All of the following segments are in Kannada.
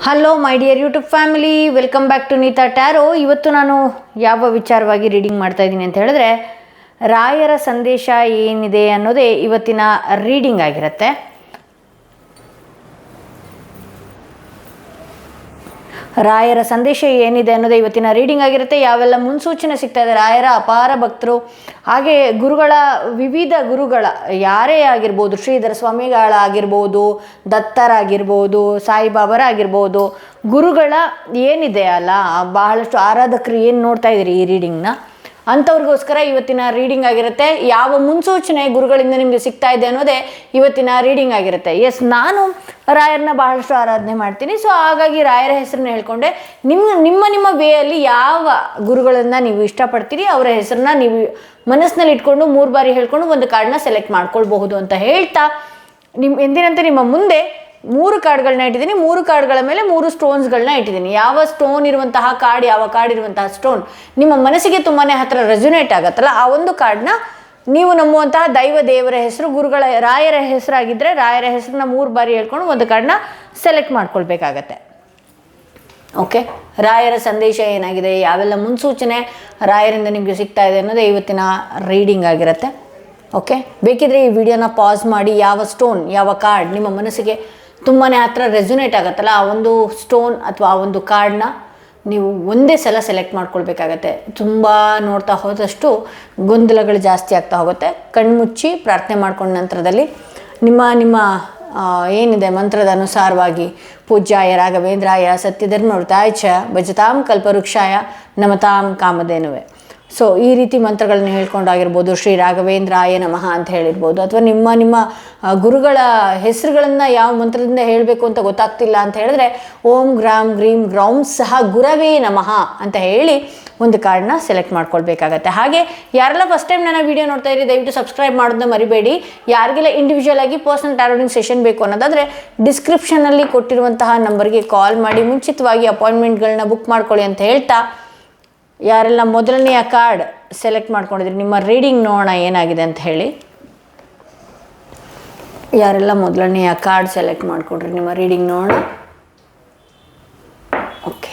Hello my dear YouTube family, welcome back to Neeta tarot. ಇವತ್ತು ನಾನು ಯಾವ ವಿಚಾರವಾಗಿ ರೀಡಿಂಗ್ ಮಾಡ್ತಾ ಇದ್ದೀನಿ ಅಂತ ಹೇಳಿದ್ರೆ, ರಾಯರ ಸಂದೇಶ ಏನಿದೆ ಅನ್ನೋದೇ ಇವತ್ತಿನ ರೀಡಿಂಗ್ ಆಗಿರುತ್ತೆ. ರಾಯರ ಸಂದೇಶ ಏನಿದೆ ಅನ್ನೋದೇ ಇವತ್ತಿನ ರೀಡಿಂಗ್ ಆಗಿರುತ್ತೆ. ಯಾವೆಲ್ಲ ಮುನ್ಸೂಚನೆ ಸಿಗ್ತಾ ಇದೆ, ರಾಯರ ಅಪಾರ ಭಕ್ತರು ಹಾಗೆ ಗುರುಗಳ ವಿವಿಧ ಗುರುಗಳ ಯಾರೇ ಆಗಿರ್ಬೋದು, ಶ್ರೀಧರ ಸ್ವಾಮಿಗಳಾಗಿರ್ಬೋದು, ದತ್ತರಾಗಿರ್ಬೋದು, ಸಾಯಿಬಾಬರಾಗಿರ್ಬೋದು, ಗುರುಗಳ ಏನಿದೆ ಅಲ್ಲ, ಬಹಳಷ್ಟು ಆರಾಧಕರು ಏನು ನೋಡ್ತಾ ಇದ್ದೀರಿ ಈ ರೀಡಿಂಗ್ನ, ಅಂಥವ್ರಿಗೋಸ್ಕರ ಇವತ್ತಿನ ರೀಡಿಂಗ್ ಆಗಿರುತ್ತೆ. ಯಾವ ಮುನ್ಸೂಚನೆ ಗುರುಗಳಿಂದ ನಿಮಗೆ ಸಿಗ್ತಾ ಇದೆ ಅನ್ನೋದೇ ಇವತ್ತಿನ ರೀಡಿಂಗ್ ಆಗಿರುತ್ತೆ. ಎಸ್, ನಾನು ರಾಯರನ್ನ ಬಹಳಷ್ಟು ಆರಾಧನೆ ಮಾಡ್ತೀನಿ. ಸೊ ಹಾಗಾಗಿ ರಾಯರ ಹೆಸರನ್ನ ಹೇಳ್ಕೊಂಡೆ ನಿಮ್ಮ ವೇಯಲ್ಲಿ ಯಾವ ಗುರುಗಳನ್ನು ನೀವು ಇಷ್ಟಪಡ್ತೀರಿ ಅವರ ಹೆಸರನ್ನ ನೀವು ಮನಸ್ಸಿನಲ್ಲಿ ಇಟ್ಕೊಂಡು 3 ಬಾರಿ ಹೇಳ್ಕೊಂಡು ಒಂದು ಕಾರ್ಡ್ನ ಸೆಲೆಕ್ಟ್ ಮಾಡ್ಕೊಳ್ಬಹುದು ಅಂತ ಹೇಳ್ತಾ, ಎಂದಿನಂತೆ ನಿಮ್ಮ ಮುಂದೆ 3 ಕಾರ್ಡ್ಗಳನ್ನ ಇಟ್ಟಿದ್ದೀನಿ. 3 ಕಾರ್ಡ್ಗಳ ಮೇಲೆ 3 ಸ್ಟೋನ್ಸ್ಗಳನ್ನ ಇಟ್ಟಿದ್ದೀನಿ. ಯಾವ ಸ್ಟೋನ್ ಇರುವಂತಹ ಕಾರ್ಡ್, ಯಾವ ಕಾರ್ಡ್ ಇರುವಂತಹ ಸ್ಟೋನ್ ನಿಮ್ಮ ಮನಸ್ಸಿಗೆ ತುಂಬಾ ಹತ್ತಿರ ರೆಸೊನೇಟ್ ಆಗುತ್ತಲ್ಲ, ಆ ಒಂದು ಕಾರ್ಡ್ನ ನೀವು ನಂಬುವಂತಹ ದೈವ ದೇವರ ಹೆಸರು, ಗುರುಗಳ ರಾಯರ ಹೆಸರಾಗಿದ್ದರೆ ರಾಯರ ಹೆಸರನ್ನ 3 ಬಾರಿ ಹೇಳ್ಕೊಂಡು ಒಂದು ಕಾರ್ಡ್ನ ಸೆಲೆಕ್ಟ್ ಮಾಡ್ಕೊಳ್ಬೇಕಾಗತ್ತೆ. ಓಕೆ, ರಾಯರ ಸಂದೇಶ ಏನಾಗಿದೆ, ಯಾವೆಲ್ಲ ಮುನ್ಸೂಚನೆ ರಾಯರಿಂದ ನಿಮಗೆ ಸಿಗ್ತಾ ಇದೆ ಅನ್ನೋದೇ ಇವತ್ತಿನ ರೀಡಿಂಗ್ ಆಗಿರುತ್ತೆ. ಓಕೆ, ಬೇಕಿದ್ರೆ ಈ ವಿಡಿಯೋನ ಪಾಸ್ ಮಾಡಿ ಯಾವ ಸ್ಟೋನ್, ಯಾವ ಕಾರ್ಡ್ ನಿಮ್ಮ ಮನಸ್ಸಿಗೆ ತುಂಬಾ ಹತ್ರ ರೆಸೊನೇಟ್ ಆಗುತ್ತಲ್ಲ, ಆ ಒಂದು ಸ್ಟೋನ್ ಅಥವಾ ಆ ಒಂದು ಕಾರ್ಡ್ನ ನೀವು ಒಂದೇ ಸಲ ಸೆಲೆಕ್ಟ್ ಮಾಡ್ಕೊಳ್ಬೇಕಾಗತ್ತೆ. ತುಂಬ ನೋಡ್ತಾ ಹೋದಷ್ಟು ಗೊಂದಲಗಳು ಜಾಸ್ತಿ ಆಗ್ತಾ ಹೋಗುತ್ತೆ. ಕಣ್ಮುಚ್ಚಿ ಪ್ರಾರ್ಥನೆ ಮಾಡ್ಕೊಂಡ ನಂತರದಲ್ಲಿ ನಿಮ್ಮ ಏನಿದೆ ಮಂತ್ರದ ಅನುಸಾರವಾಗಿ ಪೂಜ್ಯಾಯ ರಾಘವೇಂದ್ರಾಯ ಸತ್ಯಧರ್ಮವೃತಾಯ ಚ ಭಜತಾಂ ಕಲ್ಪವೃಕ್ಷಾಯ ನಮತಾಂ ಕಾಮಧೇನುವೆ. ಸೊ ಈ ರೀತಿ ಮಂತ್ರಗಳನ್ನ ಹೇಳ್ಕೊಂಡಾಗಿರ್ಬೋದು, ಶ್ರೀ ರಾಘವೇಂದ್ರಾಯ ನಮಃ ಅಂತ ಹೇಳಿರ್ಬೋದು, ಅಥವಾ ನಿಮ್ಮ ಗುರುಗಳ ಹೆಸರುಗಳನ್ನು ಯಾವ ಮಂತ್ರದಿಂದ ಹೇಳಬೇಕು ಅಂತ ಗೊತ್ತಾಗ್ತಿಲ್ಲ ಅಂತ ಹೇಳಿದ್ರೆ ಓಂ ಗ್ರಾಮ್ ಗ್ರೀಂ ಗ್ರೌಂ ಸಹ ಗುರವೇ ನಮಃ ಅಂತ ಹೇಳಿ ಒಂದು ಕಾರ್ಡ್ನ ಸೆಲೆಕ್ಟ್ ಮಾಡ್ಕೊಳ್ಬೇಕಾಗತ್ತೆ. ಹಾಗೆ ಯಾರೆಲ್ಲ ಫಸ್ಟ್ ಟೈಮ್ ನನ್ನ ವೀಡಿಯೋ ನೋಡ್ತಾ ಇರಿ, ದಯವಿಟ್ಟು ಸಬ್ಸ್ಕ್ರೈಬ್ ಮಾಡೋದನ್ನ ಮರಿಬೇಡಿ. ಯಾರಿಗೆಲ್ಲ ಇಂಡಿವಿಜುವಲ್ ಆಗಿ ಪರ್ಸನಲ್ ಟ್ಯಾರೋಟಿಂಗ್ ಸೆಷನ್ ಬೇಕು ಅನ್ನೋದಾದರೆ ಡಿಸ್ಕ್ರಿಪ್ಷನಲ್ಲಿ ಕೊಟ್ಟಿರುವಂತಹ ನಂಬರ್ಗೆ ಕಾಲ್ ಮಾಡಿ ಮುಂಚಿತವಾಗಿ ಅಪಾಯಿಂಟ್ಮೆಂಟ್ಗಳನ್ನ ಬುಕ್ ಮಾಡ್ಕೊಳ್ಳಿ ಅಂತ ಹೇಳ್ತಾ, ಯಾರೆಲ್ಲ ಮೊದಲನೆಯ ಕಾರ್ಡ್ ಸೆಲೆಕ್ಟ್ ಮಾಡ್ಕೊಂಡಿದ್ರಿ ನಿಮ್ಮ ರೀಡಿಂಗ್ ನೋಡೋಣ ಏನಾಗಿದೆ ಅಂತ ಹೇಳಿ. ಯಾರೆಲ್ಲ ಮೊದಲನೆಯ ಕಾರ್ಡ್ ಸೆಲೆಕ್ಟ್ ಮಾಡ್ಕೊಂಡ್ರಿ ನಿಮ್ಮ ರೀಡಿಂಗ್ ನೋಡೋಣ. ಓಕೆ,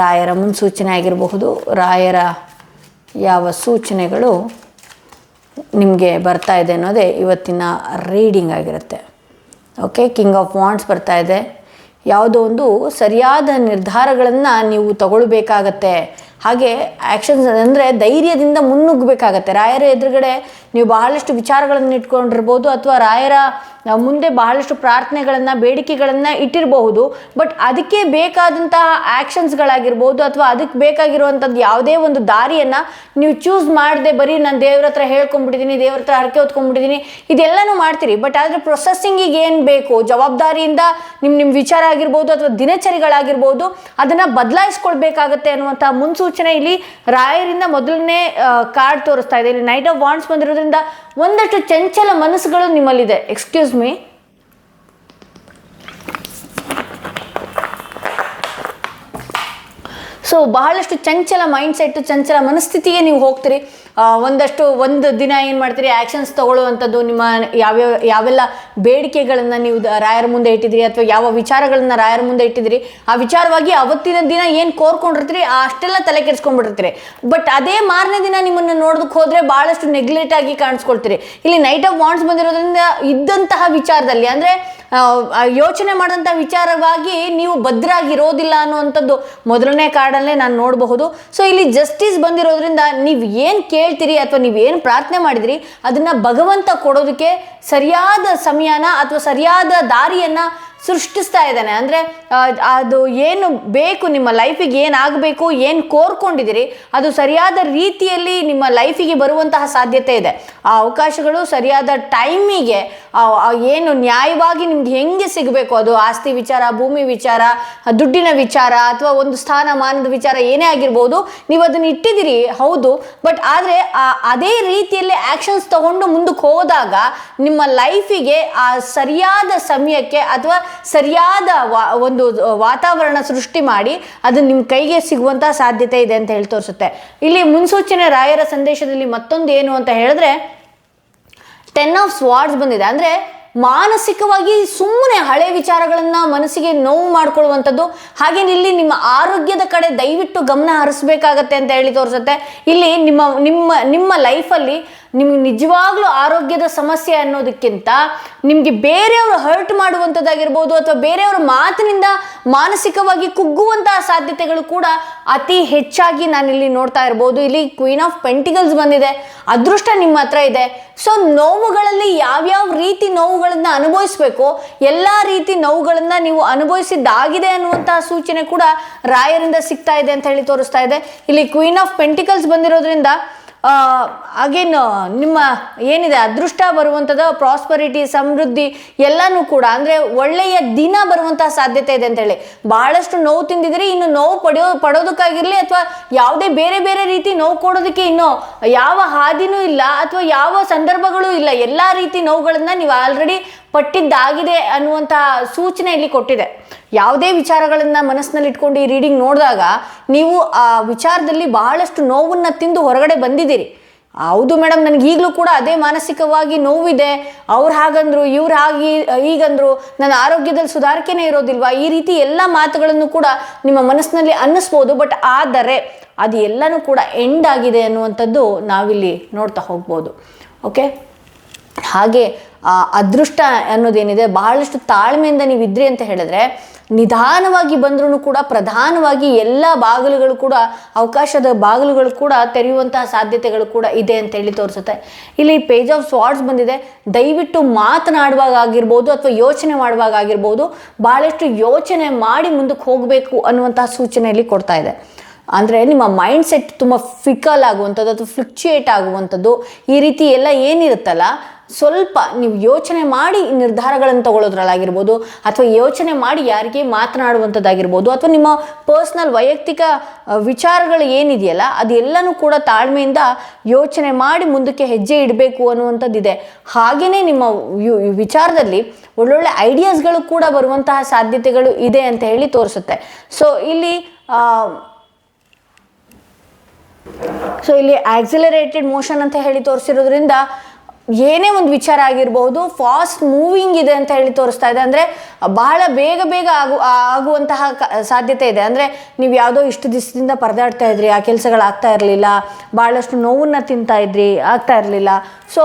ರಾಯರ ಮುನ್ಸೂಚನೆ ಆಗಿರಬಹುದು, ರಾಯರ ಯಾವ ಸೂಚನೆಗಳು ನಿಮಗೆ ಬರ್ತಾ ಇದೆ ಅನ್ನೋದೇ ಇವತ್ತಿನ ರೀಡಿಂಗ್ ಆಗಿರುತ್ತೆ. ಓಕೆ, ಕಿಂಗ್ ಆಫ್ ವಾಂಡ್ಸ್ ಬರ್ತಾ ಇದೆ. ಯಾವುದೋ ಒಂದು ಸರಿಯಾದ ನಿರ್ಧಾರಗಳನ್ನು ನೀವು ತಗೊಳ್ಬೇಕಾಗತ್ತೆ. ಹಾಗೆ ಆ್ಯಕ್ಷನ್ಸ್ ಅಂದರೆ ಧೈರ್ಯದಿಂದ ಮುನ್ನುಗ್ಗಬೇಕಾಗತ್ತೆ. ರಾಯರ ಎದುರುಗಡೆ ನೀವು ಬಹಳಷ್ಟು ವಿಚಾರಗಳನ್ನು ಇಟ್ಕೊಂಡಿರ್ಬೋದು, ಅಥವಾ ರಾಯರ ಮುಂದೆ ಬಹಳಷ್ಟು ಪ್ರಾರ್ಥನೆಗಳನ್ನು, ಬೇಡಿಕೆಗಳನ್ನು ಇಟ್ಟಿರಬಹುದು. ಬಟ್ ಅದಕ್ಕೆ ಬೇಕಾದಂತಹ ಆ್ಯಕ್ಷನ್ಸ್ಗಳಾಗಿರ್ಬೋದು, ಅಥವಾ ಅದಕ್ಕೆ ಬೇಕಾಗಿರುವಂಥದ್ದು ಯಾವುದೇ ಒಂದು ದಾರಿಯನ್ನು ನೀವು ಚೂಸ್ ಮಾಡದೆ ಬರೀ ನಾನು ದೇವ್ರ ಹತ್ರ ಹೇಳ್ಕೊಂಬಿಟ್ಟಿದ್ದೀನಿ, ದೇವ್ರ ಹತ್ರ ಹರಕೆ ಹೊತ್ಕೊಂಡ್ಬಿಟ್ಟಿದ್ದೀನಿ, ಇದೆಲ್ಲನೂ ಮಾಡ್ತೀರಿ. ಬಟ್ ಆದರೆ ಪ್ರೊಸೆಸ್ಸಿಂಗಿಗೆ ಏನು ಬೇಕು, ಜವಾಬ್ದಾರಿಯಿಂದ ನಿಮ್ಮ ವಿಚಾರ ಆಗಿರ್ಬೋದು ಅಥವಾ ದಿನಚರಿಗಳಾಗಿರ್ಬೋದು ಅದನ್ನು ಬದಲಾಯಿಸ್ಕೊಳ್ಬೇಕಾಗತ್ತೆ ಅನ್ನುವಂಥ ಮುನ್ಸೂಚನೆ ಇಲ್ಲಿ ರಾಯರಿಂದ ಮೊದಲನೇ ಕಾರ್ಡ್ ತೋರಿಸ್ತಾ ಇದೆ. ಇಲ್ಲಿ ನೈಟ್ ಆಫ್ ವಾಂಡ್ಸ್ ಬಂದಿರೋದ್ರಿಂದ ಒಂದಷ್ಟು ಚಂಚಲ ಮನಸ್ಸುಗಳು ನಿಮ್ಮಲ್ಲಿದೆ. ಎಕ್ಸ್ಕ್ಯೂಸ್ ಮೀ, ಸೊ ಬಹಳಷ್ಟು ಚಂಚಲ ಮೈಂಡ್ಸೆಟ್ಟು, ಚಂಚಲ ಮನಸ್ಥಿತಿಗೆ ನೀವು ಹೋಗ್ತೀರಿ. ಒಂದು ದಿನ ಏನು ಮಾಡ್ತೀರಿ, ಆ್ಯಕ್ಷನ್ಸ್ ತೊಗೊಳ್ಳುವಂಥದ್ದು, ನಿಮ್ಮ ಯಾವೆಲ್ಲ ಬೇಡಿಕೆಗಳನ್ನು ನೀವು ರಾಯರ ಮುಂದೆ ಇಟ್ಟಿದ್ದೀರಿ ಅಥವಾ ಯಾವ ವಿಚಾರಗಳನ್ನು ರಾಯರ ಮುಂದೆ ಇಟ್ಟಿದ್ದೀರಿ, ಆ ವಿಚಾರವಾಗಿ ಅವತ್ತಿನ ದಿನ ಏನು ಕೋರ್ಕೊಂಡಿರ್ತೀರಿ ಅಷ್ಟೆಲ್ಲ ತಲೆ ಕೆಡಿಸ್ಕೊಂಡ್ಬಿಟ್ಟಿರ್ತೀರಿ. ಬಟ್ ಅದೇ ಮಾರನೇ ದಿನ ನಿಮ್ಮನ್ನು ನೋಡೋದಕ್ಕೆ ಹೋದರೆ ಭಾಳಷ್ಟು ನೆಗ್ಲೆಕ್ಟ್ ಆಗಿ ಕಾಣಿಸ್ಕೊಳ್ತೀರಿ. ಇಲ್ಲಿ ನೈಟ್ ಆಫ್ ವಾಂಡ್ಸ್ ಬಂದಿರೋದ್ರಿಂದ ಇದ್ದಂತಹ ವಿಚಾರದಲ್ಲಿ ಅಂದರೆ ಯೋಚನೆ ಮಾಡಿದಂಥ ವಿಚಾರವಾಗಿ ನೀವು ಭದ್ರಾಗಿರೋದಿಲ್ಲ ಅನ್ನುವಂಥದ್ದು ಮೊದಲನೇ ಕಾರ್ಡಲ್ಲೇ ನಾನು ನೋಡಬಹುದು. ಸೊ ಇಲ್ಲಿ ಜಸ್ಟಿಸ್ ಬಂದಿರೋದ್ರಿಂದ ನೀವು ಏನು ಕೇಳ್ತೀರಿ ಅಥವಾ ನೀವೇನು ಪ್ರಾರ್ಥನೆ ಮಾಡಿದಿರಿ ಅದನ್ನು ಭಗವಂತ ಕೊಡೋದಕ್ಕೆ ಸರಿಯಾದ ಸಮಯನ ಅಥವಾ ಸರಿಯಾದ ದಾರಿಯನ್ನು ಸೃಷ್ಟಿಸ್ತಾ ಇದ್ದಾನೆ. ಅಂದರೆ ಅದು ಏನು ಬೇಕು, ನಿಮ್ಮ ಲೈಫಿಗೆ ಏನಾಗಬೇಕು, ಏನು ಕೋರ್ಕೊಂಡಿದ್ದೀರಿ ಅದು ಸರಿಯಾದ ರೀತಿಯಲ್ಲಿ ನಿಮ್ಮ ಲೈಫಿಗೆ ಬರುವಂತಹ ಸಾಧ್ಯತೆ ಇದೆ. ಆ ಅವಕಾಶಗಳು ಸರಿಯಾದ ಟೈಮಿಗೆ ಏನು ನ್ಯಾಯವಾಗಿ ನಿಮ್ಗೆ ಹೆಂಗೆ ಸಿಗಬೇಕು, ಅದು ಆಸ್ತಿ ವಿಚಾರ, ಭೂಮಿ ವಿಚಾರ, ದುಡ್ಡಿನ ವಿಚಾರ ಅಥವಾ ಒಂದು ಸ್ಥಾನಮಾನದ ವಿಚಾರ ಏನೇ ಆಗಿರ್ಬೋದು, ನೀವು ಅದನ್ನು ಇಟ್ಟಿದ್ದೀರಿ ಹೌದು. ಬಟ್ ಆದರೆ ಅದೇ ರೀತಿಯಲ್ಲಿ ಆ್ಯಕ್ಷನ್ಸ್ ತಗೊಂಡು ಮುಂದಕ್ಕೆ ಹೋದಾಗ ನಿಮ್ಮ ಲೈಫಿಗೆ ಆ ಸರಿಯಾದ ಸಮಯಕ್ಕೆ ಅಥವಾ ಸರಿಯಾದ ಒಂದು ವಾತಾವರಣ ಸೃಷ್ಟಿ ಮಾಡಿ ಅದು ನಿಮ್ಮ ಕೈಗೆ ಸಿಗುವಂತಹ ಸಾಧ್ಯತೆ ಇದೆ ಅಂತ ಹೇಳಿ ತೋರಿಸುತ್ತೆ. ಇಲ್ಲಿ ಮುನ್ಸೂಚನೆ ರಾಯರ ಸಂದೇಶದಲ್ಲಿ ಮತ್ತೊಂದು ಏನು ಅಂತ ಹೇಳಿದ್ರೆ 10 ಆಫ್ ಸ್ವಾರ್ಡ್ಸ್ ಬಂದಿದೆ. ಅಂದರೆ ಮಾನಸಿಕವಾಗಿ ಸುಮ್ಮನೆ ಹಳೆ ವಿಚಾರಗಳನ್ನು ಮನಸ್ಸಿಗೆ ನೋವು ಮಾಡ್ಕೊಳ್ಳುವಂಥದ್ದು. ಹಾಗೆ ಇಲ್ಲಿ ನಿಮ್ಮ ಆರೋಗ್ಯದ ಕಡೆ ದಯವಿಟ್ಟು ಗಮನ ಹರಿಸ್ಬೇಕಾಗತ್ತೆ ಅಂತ ಹೇಳಿ ತೋರಿಸುತ್ತೆ. ಇಲ್ಲಿ ನಿಮ್ಮ ನಿಮ್ಮ ನಿಮ್ಮ ಲೈಫಲ್ಲಿ ನಿಮ್ಗೆ ನಿಜವಾಗ್ಲೂ ಆರೋಗ್ಯದ ಸಮಸ್ಯೆ ಅನ್ನೋದಕ್ಕಿಂತ ನಿಮಗೆ ಬೇರೆಯವರು ಹರ್ಟ್ ಮಾಡುವಂಥದ್ದಾಗಿರ್ಬೋದು ಅಥವಾ ಬೇರೆಯವರ ಮಾತಿನಿಂದ ಮಾನಸಿಕವಾಗಿ ಕುಗ್ಗುವಂತಹ ಸಾಧ್ಯತೆಗಳು ಕೂಡ ಅತಿ ಹೆಚ್ಚಾಗಿ ನಾನಿಲ್ಲಿ ನೋಡ್ತಾ ಇರ್ಬೋದು. ಇಲ್ಲಿ ಕ್ವೀನ್ ಆಫ್ ಪೆಂಟಿಕಲ್ಸ್ ಬಂದಿದೆ, ಅದೃಷ್ಟ ನಿಮ್ಮ ಹತ್ರ ಇದೆ. ಸೊ ನೋವುಗಳಲ್ಲಿ ಯಾವ್ಯಾವ ರೀತಿ ನೋವುಗಳನ್ನ ಅನುಭವಿಸ್ಬೇಕು, ಎಲ್ಲ ರೀತಿ ನೋವುಗಳನ್ನ ನೀವು ಅನುಭವಿಸಿದ್ದಾಗಿದೆ ಅನ್ನುವಂತಹ ಸೂಚನೆ ಕೂಡ ರಾಯರಿಂದ ಸಿಗ್ತಾ ಇದೆ ಅಂತ ಹೇಳಿ ತೋರಿಸ್ತಾ ಇದೆ. ಇಲ್ಲಿ ಕ್ವೀನ್ ಆಫ್ ಪೆಂಟಿಕಲ್ಸ್ ಬಂದಿರೋದ್ರಿಂದ ಅಗೇನ್ ನಿಮ್ಮ ಏನಿದೆ ಅದೃಷ್ಟ ಬರುವಂಥದ್ದು, ಪ್ರಾಸ್ಪರಿಟಿ, ಸಮೃದ್ಧಿ ಎಲ್ಲನೂ ಕೂಡ ಅಂದರೆ ಒಳ್ಳೆಯ ದಿನ ಬರುವಂತಹ ಸಾಧ್ಯತೆ ಇದೆ ಅಂತೇಳಿ. ಬಹಳಷ್ಟು ನೋವು ತಿಂದಿದ್ರೆ ಇನ್ನು ನೋವು ಪಡೋದಕ್ಕಾಗಿರಲಿ ಅಥವಾ ಯಾವುದೇ ಬೇರೆ ಬೇರೆ ರೀತಿ ನೋವು ಕೊಡೋದಕ್ಕೆ ಇನ್ನೂ ಯಾವ ಹಾದಿನೂ ಇಲ್ಲ ಅಥವಾ ಯಾವ ಸಂದರ್ಭಗಳೂ ಇಲ್ಲ. ಎಲ್ಲ ರೀತಿ ನೋವುಗಳನ್ನು ನೀವು ಆಲ್ರೆಡಿ ಪಟ್ಟಿದ್ದಾಗಿದೆ ಅನ್ನುವಂತಹ ಸೂಚನೆ ಇಲ್ಲಿ ಕೊಟ್ಟಿದೆ. ಯಾವುದೇ ವಿಚಾರಗಳನ್ನು ಮನಸ್ಸಿನಲ್ಲಿ ಇಟ್ಕೊಂಡು ಈ ರೀಡಿಂಗ್ ನೋಡಿದಾಗ ನೀವು ಆ ವಿಚಾರದಲ್ಲಿ ಬಹಳಷ್ಟು ನೋವನ್ನು ತಿಂದು ಹೊರಗಡೆ ಬಂದಿದ್ದೀರಿ. ಹೌದು ಮೇಡಮ್, ನನಗೆ ಈಗಲೂ ಕೂಡ ಅದೇ ಮಾನಸಿಕವಾಗಿ ನೋವಿದೆ, ಅವ್ರು ಹಾಗಂದ್ರು, ಇವ್ರು ಹೀಗಂದ್ರು, ನನ್ನ ಆರೋಗ್ಯದಲ್ಲಿ ಸುಧಾರಿಕೆನೇ ಇರೋದಿಲ್ವಾ, ಈ ರೀತಿ ಎಲ್ಲ ಮಾತುಗಳನ್ನು ಕೂಡ ನಿಮ್ಮ ಮನಸ್ಸಿನಲ್ಲಿ ಅನ್ನಿಸ್ಬೋದು. ಬಟ್ ಆದರೆ ಅದು ಎಲ್ಲನೂ ಕೂಡ ಎಂಡ್ ಆಗಿದೆ ಅನ್ನುವಂಥದ್ದು ನಾವಿಲ್ಲಿ ನೋಡ್ತಾ ಹೋಗ್ಬೋದು. ಓಕೆ, ಹಾಗೆ ಅದೃಷ್ಟ ಅನ್ನೋದೇನಿದೆ ಬಹಳಷ್ಟು ತಾಳ್ಮೆಯಿಂದ ನೀವು ಇದ್ರಿ ಅಂತ ಹೇಳಿದ್ರೆ ನಿಧಾನವಾಗಿ ಬಂದ್ರೂ ಕೂಡ ಪ್ರಧಾನವಾಗಿ ಎಲ್ಲ ಬಾಗಿಲುಗಳು ಕೂಡ, ಅವಕಾಶದ ಬಾಗಿಲುಗಳು ಕೂಡ ತೆರೆಯುವಂತಹ ಸಾಧ್ಯತೆಗಳು ಕೂಡ ಇದೆ ಅಂತ ಹೇಳಿ ತೋರಿಸುತ್ತೆ. ಇಲ್ಲಿ ಪೇಜ್ ಆಫ್ ಸ್ವಾರ್ಡ್ಸ್ ಬಂದಿದೆ. ದಯವಿಟ್ಟು ಮಾತನಾಡುವಾಗ ಆಗಿರ್ಬೋದು ಅಥವಾ ಯೋಚನೆ ಮಾಡುವಾಗ ಆಗಿರ್ಬೋದು ಬಹಳಷ್ಟು ಯೋಚನೆ ಮಾಡಿ ಮುಂದಕ್ಕೆ ಹೋಗಬೇಕು ಅನ್ನುವಂತಹ ಸೂಚನೆಯಲ್ಲಿ ಕೊಡ್ತಾ ಇದೆ. ಅಂದರೆ ನಿಮ್ಮ ಮೈಂಡ್ ಸೆಟ್ ತುಂಬ ಫಿಕಲ್ ಆಗುವಂಥದ್ದು ಅಥವಾ ಫ್ಲಕ್ಚುಯೇಟ್ ಆಗುವಂಥದ್ದು, ಈ ರೀತಿ ಎಲ್ಲ ಏನಿರುತ್ತಲ್ಲ ಸ್ವಲ್ಪ ನೀವು ಯೋಚನೆ ಮಾಡಿ ನಿರ್ಧಾರಗಳನ್ನು ತಗೊಳ್ಳೋದ್ರಲ್ಲಾಗಿರ್ಬೋದು ಅಥವಾ ಯೋಚನೆ ಮಾಡಿ ಯಾರಿಗೆ ಮಾತನಾಡುವಂಥದ್ದಾಗಿರ್ಬೋದು ಅಥವಾ ನಿಮ್ಮ ಪರ್ಸ್ನಲ್ ವೈಯಕ್ತಿಕ ವಿಚಾರಗಳು ಏನಿದೆಯಲ್ಲ ಅದೆಲ್ಲನೂ ಕೂಡ ತಾಳ್ಮೆಯಿಂದ ಯೋಚನೆ ಮಾಡಿ ಮುಂದಕ್ಕೆ ಹೆಜ್ಜೆ ಇಡಬೇಕು ಅನ್ನುವಂಥದ್ದಿದೆ. ಹಾಗೆಯೇ ನಿಮ್ಮ ವಿಚಾರದಲ್ಲಿ ಒಳ್ಳೊಳ್ಳೆ ಐಡಿಯಾಸ್ಗಳು ಕೂಡ ಬರುವಂತಹ ಸಾಧ್ಯತೆಗಳು ಇದೆ ಅಂತ ಹೇಳಿ ತೋರಿಸುತ್ತೆ. ಸೊ ಇಲ್ಲಿ ಆಕ್ಸಿಲರೇಟೆಡ್ ಮೋಷನ್ ಅಂತ ಹೇಳಿ ತೋರಿಸಿರೋದ್ರಿಂದ ಏನೇ ಒಂದು ವಿಚಾರ ಆಗಿರಬಹುದು ಫಾಸ್ಟ್ ಮೂವಿಂಗ್ ಇದೆ ಅಂತ ಹೇಳಿ ತೋರಿಸ್ತಾ ಇದೆ. ಅಂದರೆ ಬಹಳ ಬೇಗ ಆಗುವಂತಹ ಸಾಧ್ಯತೆ ಇದೆ. ಅಂದರೆ ನೀವು ಯಾವುದೋ ಇಷ್ಟು ದಿವಸದಿಂದ ಪರದಾಡ್ತಾ ಇದ್ರಿ, ಆ ಕೆಲಸಗಳಾಗ್ತಾ ಇರಲಿಲ್ಲ, ಭಾಳಷ್ಟು ನೋವನ್ನು ತಿಂತಾ ಇದ್ರಿ, ಆಗ್ತಾ ಇರಲಿಲ್ಲ. ಸೊ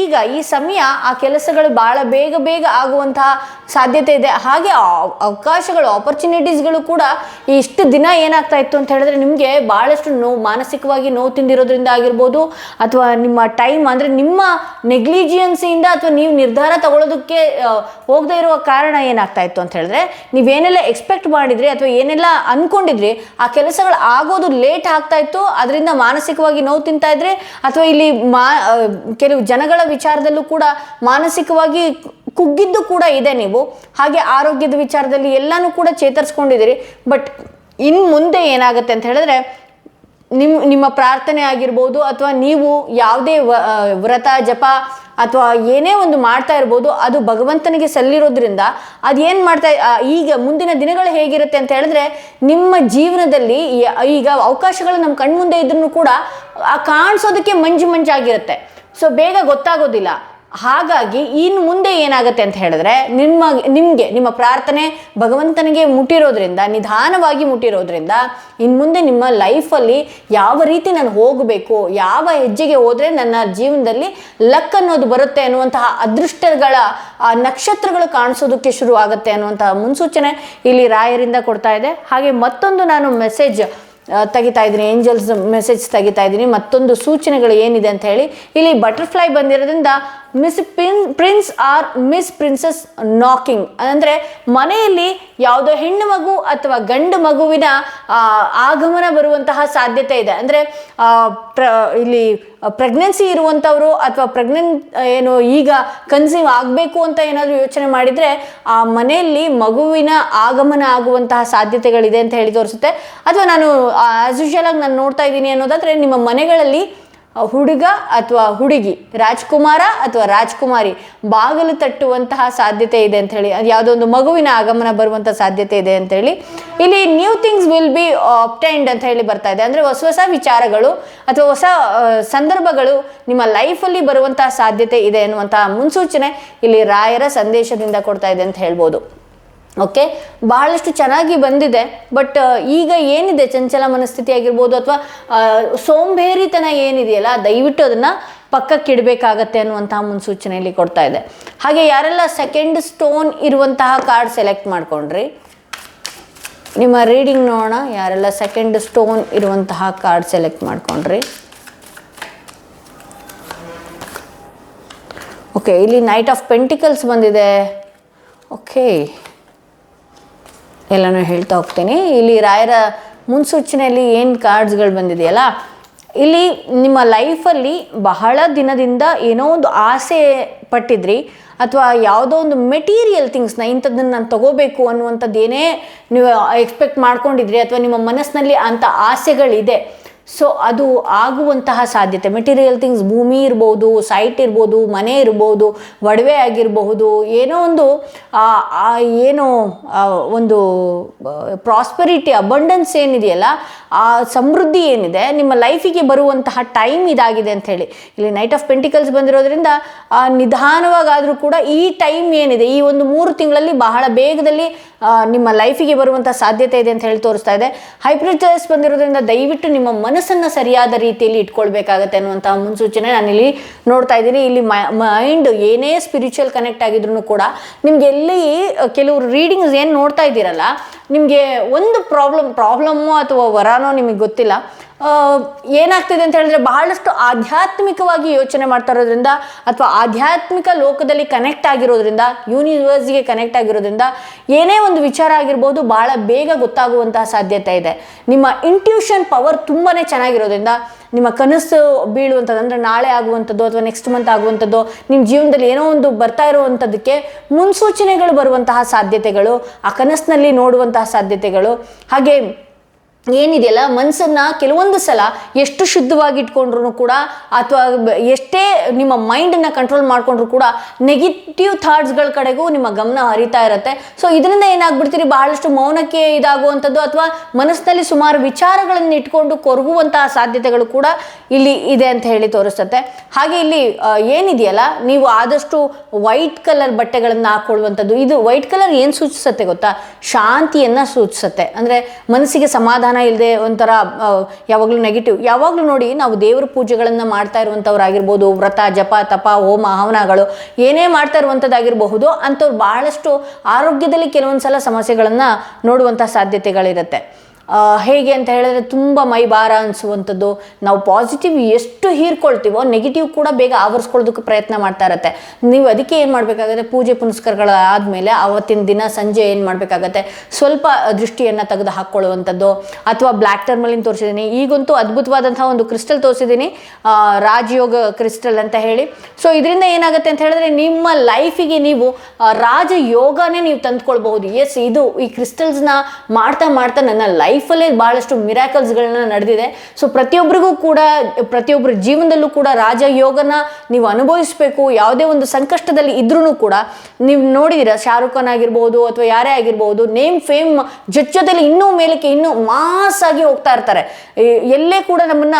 ಈಗ ಈ ಸಮಯ ಆ ಕೆಲಸಗಳು ಭಾಳ ಬೇಗ ಆಗುವಂತಹ ಸಾಧ್ಯತೆ ಇದೆ. ಹಾಗೆ ಅವಕಾಶಗಳು, ಆಪರ್ಚುನಿಟೀಸ್ಗಳು ಕೂಡ ಇಷ್ಟು ದಿನ ಏನಾಗ್ತಾ ಇತ್ತು ಅಂತ ಹೇಳಿದ್ರೆ ನಿಮಗೆ ಭಾಳಷ್ಟು ಮಾನಸಿಕವಾಗಿ ನೋವು ತಿಂದಿರೋದ್ರಿಂದ ಆಗಿರ್ಬೋದು ಅಥವಾ ನಿಮ್ಮ ಟೈಮ್ ಅಂದರೆ ನಿಮ್ಮ ನೆಗ್ಲಿಜಿಯನ್ಸಿಯಿಂದ ಅಥವಾ ನೀವು ನಿರ್ಧಾರ ತಗೊಳ್ಳೋದಕ್ಕೆ ಹೋಗದೇ ಇರುವ ಕಾರಣ ಏನಾಗ್ತಾ ಇತ್ತು ಅಂತ ಹೇಳಿದ್ರೆ ನೀವೇನೆಲ್ಲ ಎಕ್ಸ್ಪೆಕ್ಟ್ ಮಾಡಿದ್ರಿ ಅಥವಾ ಏನೆಲ್ಲ ಅಂದ್ಕೊಂಡಿದ್ರಿ ಆ ಕೆಲಸಗಳು ಆಗೋದು ಲೇಟ್ ಆಗ್ತಾ ಇತ್ತು, ಅದರಿಂದ ಮಾನಸಿಕವಾಗಿ ನೋವು ತಿಂತಾ ಇದ್ರಿ. ಅಥವಾ ಇಲ್ಲಿ ಕೆಲವು ಜನಗಳ ವಿಚಾರದಲ್ಲೂ ಕೂಡ ಮಾನಸಿಕವಾಗಿ ಕುಗ್ಗಿದ್ದು ಕೂಡ ಇದೆ ನೀವು. ಹಾಗೆ ಆರೋಗ್ಯದ ವಿಚಾರದಲ್ಲಿ ಎಲ್ಲನೂ ಕೂಡ ಚೇತರಿಸ್ಕೊಂಡಿದ್ದೀರಿ. ಬಟ್ ಇನ್ನು ಮುಂದೆ ಏನಾಗುತ್ತೆ ಅಂತ ಹೇಳಿದ್ರೆ ನಿಮ್ಮ ಪ್ರಾರ್ಥನೆ ಆಗಿರ್ಬೋದು ಅಥವಾ ನೀವು ಯಾವುದೇ ವ್ರತ ಜಪ ಅಥವಾ ಏನೇ ಒಂದು ಮಾಡ್ತಾ ಇರ್ಬೋದು ಅದು ಭಗವಂತನಿಗೆ ಸಲ್ಲಿರೋದ್ರಿಂದ ಅದೇನು ಮಾಡ್ತಾ ಈಗ ಮುಂದಿನ ದಿನಗಳು ಹೇಗಿರುತ್ತೆ ಅಂತ ಹೇಳಿದ್ರೆ ನಿಮ್ಮ ಜೀವನದಲ್ಲಿ ಈಗ ಅವಕಾಶಗಳು ನಮ್ಮ ಕಣ್ಮುಂದೆ ಇದ್ರೂ ಕೂಡ ಕಾಣಿಸೋದಕ್ಕೆ ಮಂಜಾಗಿರುತ್ತೆ. ಸೊ ಬೇಗ ಗೊತ್ತಾಗೋದಿಲ್ಲ. ಹಾಗಾಗಿ ಇನ್ನು ಮುಂದೆ ಏನಾಗುತ್ತೆ ಅಂತ ಹೇಳಿದ್ರೆ ನಿಮಗೆ ನಿಮ್ಮ ಪ್ರಾರ್ಥನೆ ಭಗವಂತನಿಗೆ ಮುಟ್ಟಿರೋದ್ರಿಂದ, ನಿಧಾನವಾಗಿ ಮುಟ್ಟಿರೋದ್ರಿಂದ ಇನ್ನು ಮುಂದೆ ನಿಮ್ಮ ಲೈಫಲ್ಲಿ ಯಾವ ರೀತಿ ನಾನು ಹೋಗಬೇಕು, ಯಾವ ಹೆಜ್ಜೆಗೆ ಹೋದರೆ ನನ್ನ ಜೀವನದಲ್ಲಿ ಲಕ್ ಅನ್ನೋದು ಬರುತ್ತೆ ಅನ್ನುವಂತಹ ಅದೃಷ್ಟಗಳ ನಕ್ಷತ್ರಗಳು ಕಾಣಿಸೋದಕ್ಕೆ ಶುರು ಆಗುತ್ತೆ ಅನ್ನುವಂತಹ ಮುನ್ಸೂಚನೆ ಇಲ್ಲಿ ರಾಯರಿಂದ ಕೊಡ್ತಾ ಇದೆ. ಹಾಗೆ ಮತ್ತೊಂದು ನಾನು ಮೆಸೇಜ್ ತೆಗಿತಾ ಇದ್ದೀನಿ, ಏಂಜಲ್ಸ್ ಮೆಸೇಜ್ ತೆಗಿತಾ ಇದ್ದೀನಿ, ಮತ್ತೊಂದು ಸೂಚನೆಗಳು ಏನಿದೆ ಅಂತ ಹೇಳಿ. ಇಲ್ಲಿ ಬಟರ್ಫ್ಲೈ ಬಂದಿರೋದ್ರಿಂದ prince or miss princess knocking ಅಂದರೆ ಮನೆಯಲ್ಲಿ ಯಾವುದೋ ಹೆಣ್ಣು ಮಗು ಅಥವಾ ಗಂಡು ಮಗುವಿನ ಆಗಮನ ಬರುವಂತಹ ಸಾಧ್ಯತೆ ಇದೆ. ಅಂದರೆ ಇಲ್ಲಿ ಪ್ರೆಗ್ನೆನ್ಸಿ ಇರುವಂಥವ್ರು ಅಥವಾ ಏನು ಈಗ ಕನ್ಸೀವ್ ಆಗಬೇಕು ಅಂತ ಏನಾದರೂ ಯೋಚನೆ ಮಾಡಿದರೆ ಆ ಮನೆಯಲ್ಲಿ ಮಗುವಿನ ಆಗಮನ ಆಗುವಂತಹ ಸಾಧ್ಯತೆಗಳಿದೆ ಅಂತ ಹೇಳಿ ತೋರಿಸುತ್ತೆ. ಅಥವಾ ನಾನು ಆಸ್ ಯೂಶುವಲ್ ಆಗಿ ನಾನು ನೋಡ್ತಾ ಇದ್ದೀನಿ ಅನ್ನೋದಾದರೆ ನಿಮ್ಮ ಮನೆಗಳಲ್ಲಿ ಹುಡುಗ ಅಥವಾ ಹುಡುಗಿ, ರಾಜ್ಕುಮಾರ ಅಥವಾ ರಾಜ್ಕುಮಾರಿ ಬಾಗಿಲು ತಟ್ಟುವಂತಹ ಸಾಧ್ಯತೆ ಇದೆ ಅಂತ ಹೇಳಿ, ಅದು ಯಾವುದೋ ಒಂದು ಮಗುವಿನ ಆಗಮನ ಬರುವಂಥ ಸಾಧ್ಯತೆ ಇದೆ ಅಂತ ಹೇಳಿ ಇಲ್ಲಿ new things will be obtained ಅಂತ ಹೇಳಿ ಬರ್ತಾ ಇದೆ. ಅಂದರೆ ಹೊಸ ಹೊಸ ವಿಚಾರಗಳು ಅಥವಾ ಹೊಸ ಸಂದರ್ಭಗಳು ನಿಮ್ಮ ಲೈಫಲ್ಲಿ ಬರುವಂತಹ ಸಾಧ್ಯತೆ ಇದೆ ಅನ್ನುವಂತಹ ಮುನ್ಸೂಚನೆ ಇಲ್ಲಿ ರಾಯರ ಸಂದೇಶದಿಂದ ಕೊಡ್ತಾ ಇದೆ ಅಂತ ಹೇಳ್ಬೋದು. ಓಕೆ, ಬಹಳಷ್ಟು ಚೆನ್ನಾಗಿ ಬಂದಿದೆ. ಬಟ್ ಈಗ ಏನಿದೆ ಚಂಚಲ ಮನಸ್ಥಿತಿ ಆಗಿರ್ಬೋದು ಅಥವಾ ಸೋಂಬೇರಿತನ ಏನಿದೆಯಲ್ಲ, ದಯವಿಟ್ಟು ಅದನ್ನು ಪಕ್ಕಕ್ಕಿಡಬೇಕಾಗತ್ತೆ ಅನ್ನುವಂತಹ ಮುನ್ಸೂಚನೆಯಲ್ಲಿ ಕೊಡ್ತಾ ಇದೆ. ಹಾಗೆ ಯಾರೆಲ್ಲ ಸೆಕೆಂಡ್ ಸ್ಟೋನ್ ಇರುವಂತಹ ಕಾರ್ಡ್ ಸೆಲೆಕ್ಟ್ ಮಾಡ್ಕೊಂಡ್ರಿ, ನಿಮ್ಮ ರೀಡಿಂಗ್ ನೋಡೋಣ. ಯಾರೆಲ್ಲ ಸೆಕೆಂಡ್ ಸ್ಟೋನ್ ಇರುವಂತಹ ಕಾರ್ಡ್ ಸೆಲೆಕ್ಟ್ ಮಾಡ್ಕೊಂಡ್ರಿ. ಓಕೆ, ಇಲ್ಲಿ ನೈಟ್ ಆಫ್ ಪೆಂಟಿಕಲ್ಸ್ ಬಂದಿದೆ. ಓಕೆ, ಎಲ್ಲನೂ ಹೇಳ್ತಾ ಹೋಗ್ತೀನಿ. ಇಲ್ಲಿ ರಾಯರ ಮುನ್ಸೂಚನೆಯಲ್ಲಿ ಏನು ಕಾರ್ಡ್ಸ್ಗಳು ಬಂದಿದೆಯಲ್ಲ, ಇಲ್ಲಿ ನಿಮ್ಮ ಲೈಫಲ್ಲಿ ಬಹಳ ದಿನದಿಂದ ಏನೋ ಒಂದು ಆಸೆ ಪಟ್ಟಿದ್ರಿ ಅಥವಾ ಯಾವುದೋ ಒಂದು ಮೆಟೀರಿಯಲ್ ಥಿಂಗ್ಸ್ನ, ಇಂಥದ್ದನ್ನು ನಾನು ತಗೋಬೇಕು ಅನ್ನುವಂಥದ್ದು ಏನೇ ನೀವು ಎಕ್ಸ್ಪೆಕ್ಟ್ ಮಾಡ್ಕೊಂಡಿದ್ರಿ ಅಥವಾ ನಿಮ್ಮ ಮನಸ್ಸಿನಲ್ಲಿ ಅಂಥ ಆಸೆಗಳಿದೆ, ಸೊ ಅದು ಆಗುವಂತಹ ಸಾಧ್ಯತೆ. ಮೆಟೀರಿಯಲ್ ಥಿಂಗ್ಸ್, ಭೂಮಿ ಇರ್ಬೋದು, ಸೈಟ್ ಇರ್ಬೋದು, ಮನೆ ಇರ್ಬೋದು, ಒಡವೆ ಆಗಿರಬಹುದು, ಏನೋ ಒಂದು ಒಂದು ಪ್ರಾಸ್ಪೆರಿಟಿ, ಅಬಂಡೆನ್ಸ್ ಏನಿದೆಯಲ್ಲ, ಆ ಸಮೃದ್ಧಿ ಏನಿದೆ ನಿಮ್ಮ ಲೈಫಿಗೆ ಬರುವಂತಹ ಟೈಮ್ ಇದಾಗಿದೆ ಅಂತ ಹೇಳಿ ಇಲ್ಲಿ ನೈಟ್ ಆಫ್ ಪೆಂಟಿಕಲ್ಸ್ ಬಂದಿರೋದ್ರಿಂದ ನಿಧಾನವಾಗಾದರೂ ಕೂಡ ಈ ಟೈಮ್ ಏನಿದೆ, ಈ ಒಂದು 3 ತಿಂಗಳಲ್ಲಿ ಬಹಳ ಬೇಗದಲ್ಲಿ ನಿಮ್ಮ ಲೈಫಿಗೆ ಬರುವಂಥ ಸಾಧ್ಯತೆ ಇದೆ ಅಂತ ಹೇಳಿ ತೋರಿಸ್ತಾ ಇದೆ. ಹೈಪ್ರಿಚರ್ಸ್ ಬಂದಿರೋದ್ರಿಂದ ದಯವಿಟ್ಟು ನಿಮ್ಮ ಮನಸ್ಸನ್ನು ಸರಿಯಾದ ರೀತಿಯಲ್ಲಿ ಇಟ್ಕೊಳ್ಬೇಕಾಗತ್ತೆ ಅನ್ನುವಂತಹ ಮುನ್ಸೂಚನೆ ನಾನಿಲ್ಲಿ ನೋಡ್ತಾ ಇದ್ದೀನಿ. ಇಲ್ಲಿ ಮೈಂಡ್ ಏನೇ ಸ್ಪಿರಿಚುವಲ್ ಕನೆಕ್ಟ್ ಆಗಿದ್ರು ಕೂಡ ನಿಮ್ಗೆ ಎಲ್ಲಿ ಕೆಲವರು ರೀಡಿಂಗ್ಸ್ ಏನು ನೋಡ್ತಾ ಇದ್ದೀರಲ್ಲ, ನಿಮಗೆ ಒಂದು ಪ್ರಾಬ್ಲಮ್ಮು ಅಥವಾ ವರಾನೋ ನಿಮಗೆ ಗೊತ್ತಿಲ್ಲ, ಏನಾಗ್ತಿದೆ ಅಂತ ಹೇಳಿದ್ರೆ ಬಹಳಷ್ಟು ಆಧ್ಯಾತ್ಮಿಕವಾಗಿ ಯೋಚನೆ ಮಾಡ್ತಾ ಇರೋದ್ರಿಂದ ಅಥವಾ ಆಧ್ಯಾತ್ಮಿಕ ಲೋಕದಲ್ಲಿ ಕನೆಕ್ಟ್ ಆಗಿರೋದ್ರಿಂದ, ಯೂನಿವರ್ಸ್ಗೆ ಕನೆಕ್ಟ್ ಆಗಿರೋದ್ರಿಂದ ಏನೇ ಒಂದು ವಿಚಾರ ಆಗಿರ್ಬೋದು ಬಹಳ ಬೇಗ ಗೊತ್ತಾಗುವಂತಹ ಸಾಧ್ಯತೆ ಇದೆ. ನಿಮ್ಮ ಇಂಟ್ಯೂಷನ್ ಪವರ್ ತುಂಬಾ ಚೆನ್ನಾಗಿರೋದ್ರಿಂದ ನಿಮ್ಮ ಕನಸು ಬೀಳುವಂಥದ್ದು, ಅಂದರೆ ನಾಳೆ ಆಗುವಂಥದ್ದು ಅಥವಾ ನೆಕ್ಸ್ಟ್ ಮಂತ್ ಆಗುವಂಥದ್ದು, ನಿಮ್ಮ ಜೀವನದಲ್ಲಿ ಏನೋ ಒಂದು ಬರ್ತಾ ಇರುವಂಥದ್ದಕ್ಕೆ ಮುನ್ಸೂಚನೆಗಳು ಬರುವಂತಹ ಸಾಧ್ಯತೆಗಳು, ಆ ಕನಸಿನಲ್ಲಿ ನೋಡುವಂತಹ ಸಾಧ್ಯತೆಗಳು, ಹಾಗೆ ಏನಿದೆಯಲ್ಲ ಮನಸ್ಸನ್ನು ಕೆಲವೊಂದು ಸಲ ಎಷ್ಟು ಶುದ್ಧವಾಗಿ ಇಟ್ಕೊಂಡ್ರು ಕೂಡ ಅಥವಾ ಎಷ್ಟೇ ನಿಮ್ಮ ಮೈಂಡನ್ನು ಕಂಟ್ರೋಲ್ ಮಾಡಿಕೊಂಡ್ರು ಕೂಡ ನೆಗೆಟಿವ್ ಥಾಟ್ಸ್ಗಳ ಕಡೆಗೂ ನಿಮ್ಮ ಗಮನ ಹರಿತಾ ಇರುತ್ತೆ. ಸೊ ಇದರಿಂದ ಏನಾಗ್ಬಿಡ್ತೀರಿ, ಬಹಳಷ್ಟು ಮೌನಕ್ಕೆ ಇದಾಗುವಂಥದ್ದು ಅಥವಾ ಮನಸ್ಸಿನಲ್ಲಿ ಸುಮಾರು ವಿಚಾರಗಳನ್ನು ಇಟ್ಕೊಂಡು ಕೊರಗುವಂತಹ ಸಾಧ್ಯತೆಗಳು ಕೂಡ ಇಲ್ಲಿ ಇದೆ ಅಂತ ಹೇಳಿ ತೋರಿಸುತ್ತೆ. ಹಾಗೆ ಇಲ್ಲಿ ಏನಿದೆಯಲ್ಲ, ನೀವು ಆದಷ್ಟು ವೈಟ್ ಕಲರ್ ಬಟ್ಟೆಗಳನ್ನು ಹಾಕ್ಕೊಳ್ಳುವಂಥದ್ದು. ಇದು ವೈಟ್ ಕಲರ್ ಏನು ಸೂಚಿಸುತ್ತೆ ಗೊತ್ತಾ, ಶಾಂತಿಯನ್ನು ಸೂಚಿಸುತ್ತೆ. ಅಂದರೆ ಮನಸ್ಸಿಗೆ ಸಮಾಧಾನ ಇಲ್ಲದೆ ಒಂಥರ ಯಾವಾಗಲೂ ನೆಗೆಟಿವ್. ಯಾವಾಗಲೂ ನೋಡಿ, ನಾವು ದೇವರ ಪೂಜೆಗಳನ್ನು ಮಾಡ್ತಾ ಇರುವಂಥವ್ರಾಗಿರ್ಬೋದು, ವ್ರತ ಜಪ ತಪ ಹೋಮ ಹವನಗಳು ಏನೇ ಮಾಡ್ತಾ ಇರುವಂಥದ್ದಾಗಿರಬಹುದು, ಅಂಥವ್ರು ಬಹಳಷ್ಟು ಆರೋಗ್ಯದಲ್ಲಿ ಕೆಲವೊಂದು ಸಲ ಸಮಸ್ಯೆಗಳನ್ನು ನೋಡುವಂಥ ಸಾಧ್ಯತೆಗಳಿರುತ್ತೆ. ಹೇಗೆ ಅಂತ ಹೇಳಿದ್ರೆ ತುಂಬ ಮೈ ಭಾರ ಅನಿಸುವಂಥದ್ದು. ನಾವು ಪಾಸಿಟಿವ್ ಎಷ್ಟು ಹೀರ್ಕೊಳ್ತೀವೋ ನೆಗೆಟಿವ್ ಕೂಡ ಬೇಗ ಆವರಿಸ್ಕೊಳ್ಳೋದಕ್ಕೆ ಪ್ರಯತ್ನ ಮಾಡ್ತಾ ಇರುತ್ತೆ. ನೀವು ಅದಕ್ಕೆ ಏನು ಮಾಡಬೇಕಾಗುತ್ತೆ, ಪೂಜೆ ಪುನಸ್ಕಾರಗಳಾದಮೇಲೆ ಆವತ್ತಿನ ದಿನ ಸಂಜೆ ಏನು ಮಾಡಬೇಕಾಗತ್ತೆ, ಸ್ವಲ್ಪ ದೃಷ್ಟಿಯನ್ನು ತೆಗೆದು ಹಾಕ್ಕೊಳ್ಳುವಂಥದ್ದು. ಅಥವಾ ಬ್ಲ್ಯಾಕ್ ಟರ್ಮಲಿನ್ ತೋರಿಸಿದ್ದೀನಿ. ಈಗಂತೂ ಅದ್ಭುತವಾದಂಥ ಒಂದು ಕ್ರಿಸ್ಟಲ್ ತೋರಿಸಿದ್ದೀನಿ, ರಾಜಯೋಗ ಕ್ರಿಸ್ಟಲ್ ಅಂತ ಹೇಳಿ. ಸೊ ಇದರಿಂದ ಏನಾಗುತ್ತೆ ಅಂತ ಹೇಳಿದ್ರೆ ನಿಮ್ಮ ಲೈಫಿಗೆ ನೀವು ರಾಜಯೋಗನೇ ನೀವು ತಂದುಕೊಳ್ಬಹುದು. ಎಸ್, ಇದು ಈ ಕ್ರಿಸ್ಟಲ್ಸ್ನ ಮಾಡ್ತಾ ಮಾಡ್ತಾ ನನ್ನ ಲೈಫಲ್ಲೇ ಬಹಳಷ್ಟು ಮಿರಾಕಲ್ಸ್ಗಳನ್ನ ನಡೆದಿದೆ. ಸೊ ಪ್ರತಿಯೊಬ್ಬರ ಜೀವನದಲ್ಲೂ ಕೂಡ ರಾಜಯೋಗನ ನೀವು ಅನುಭವಿಸಬೇಕು. ಯಾವುದೇ ಒಂದು ಸಂಕಷ್ಟದಲ್ಲಿ ಇದ್ರೂ ಕೂಡ ನೀವು ನೋಡಿದ್ದೀರಾ, ಶಾರುಖ್ ಖಾನ್ ಆಗಿರ್ಬೋದು ಅಥವಾ ಯಾರೇ ಆಗಿರ್ಬೋದು, ನೇಮ್ ಫೇಮ್ ಜೊತೆಲಿ ಇನ್ನೂ ಮೇಲಕ್ಕೆ ಇನ್ನೂ ಮಾಸ್ ಆಗಿ ಹೋಗ್ತಾ ಇರ್ತಾರೆ. ಎಲ್ಲೇ ಕೂಡ ನಮ್ಮನ್ನ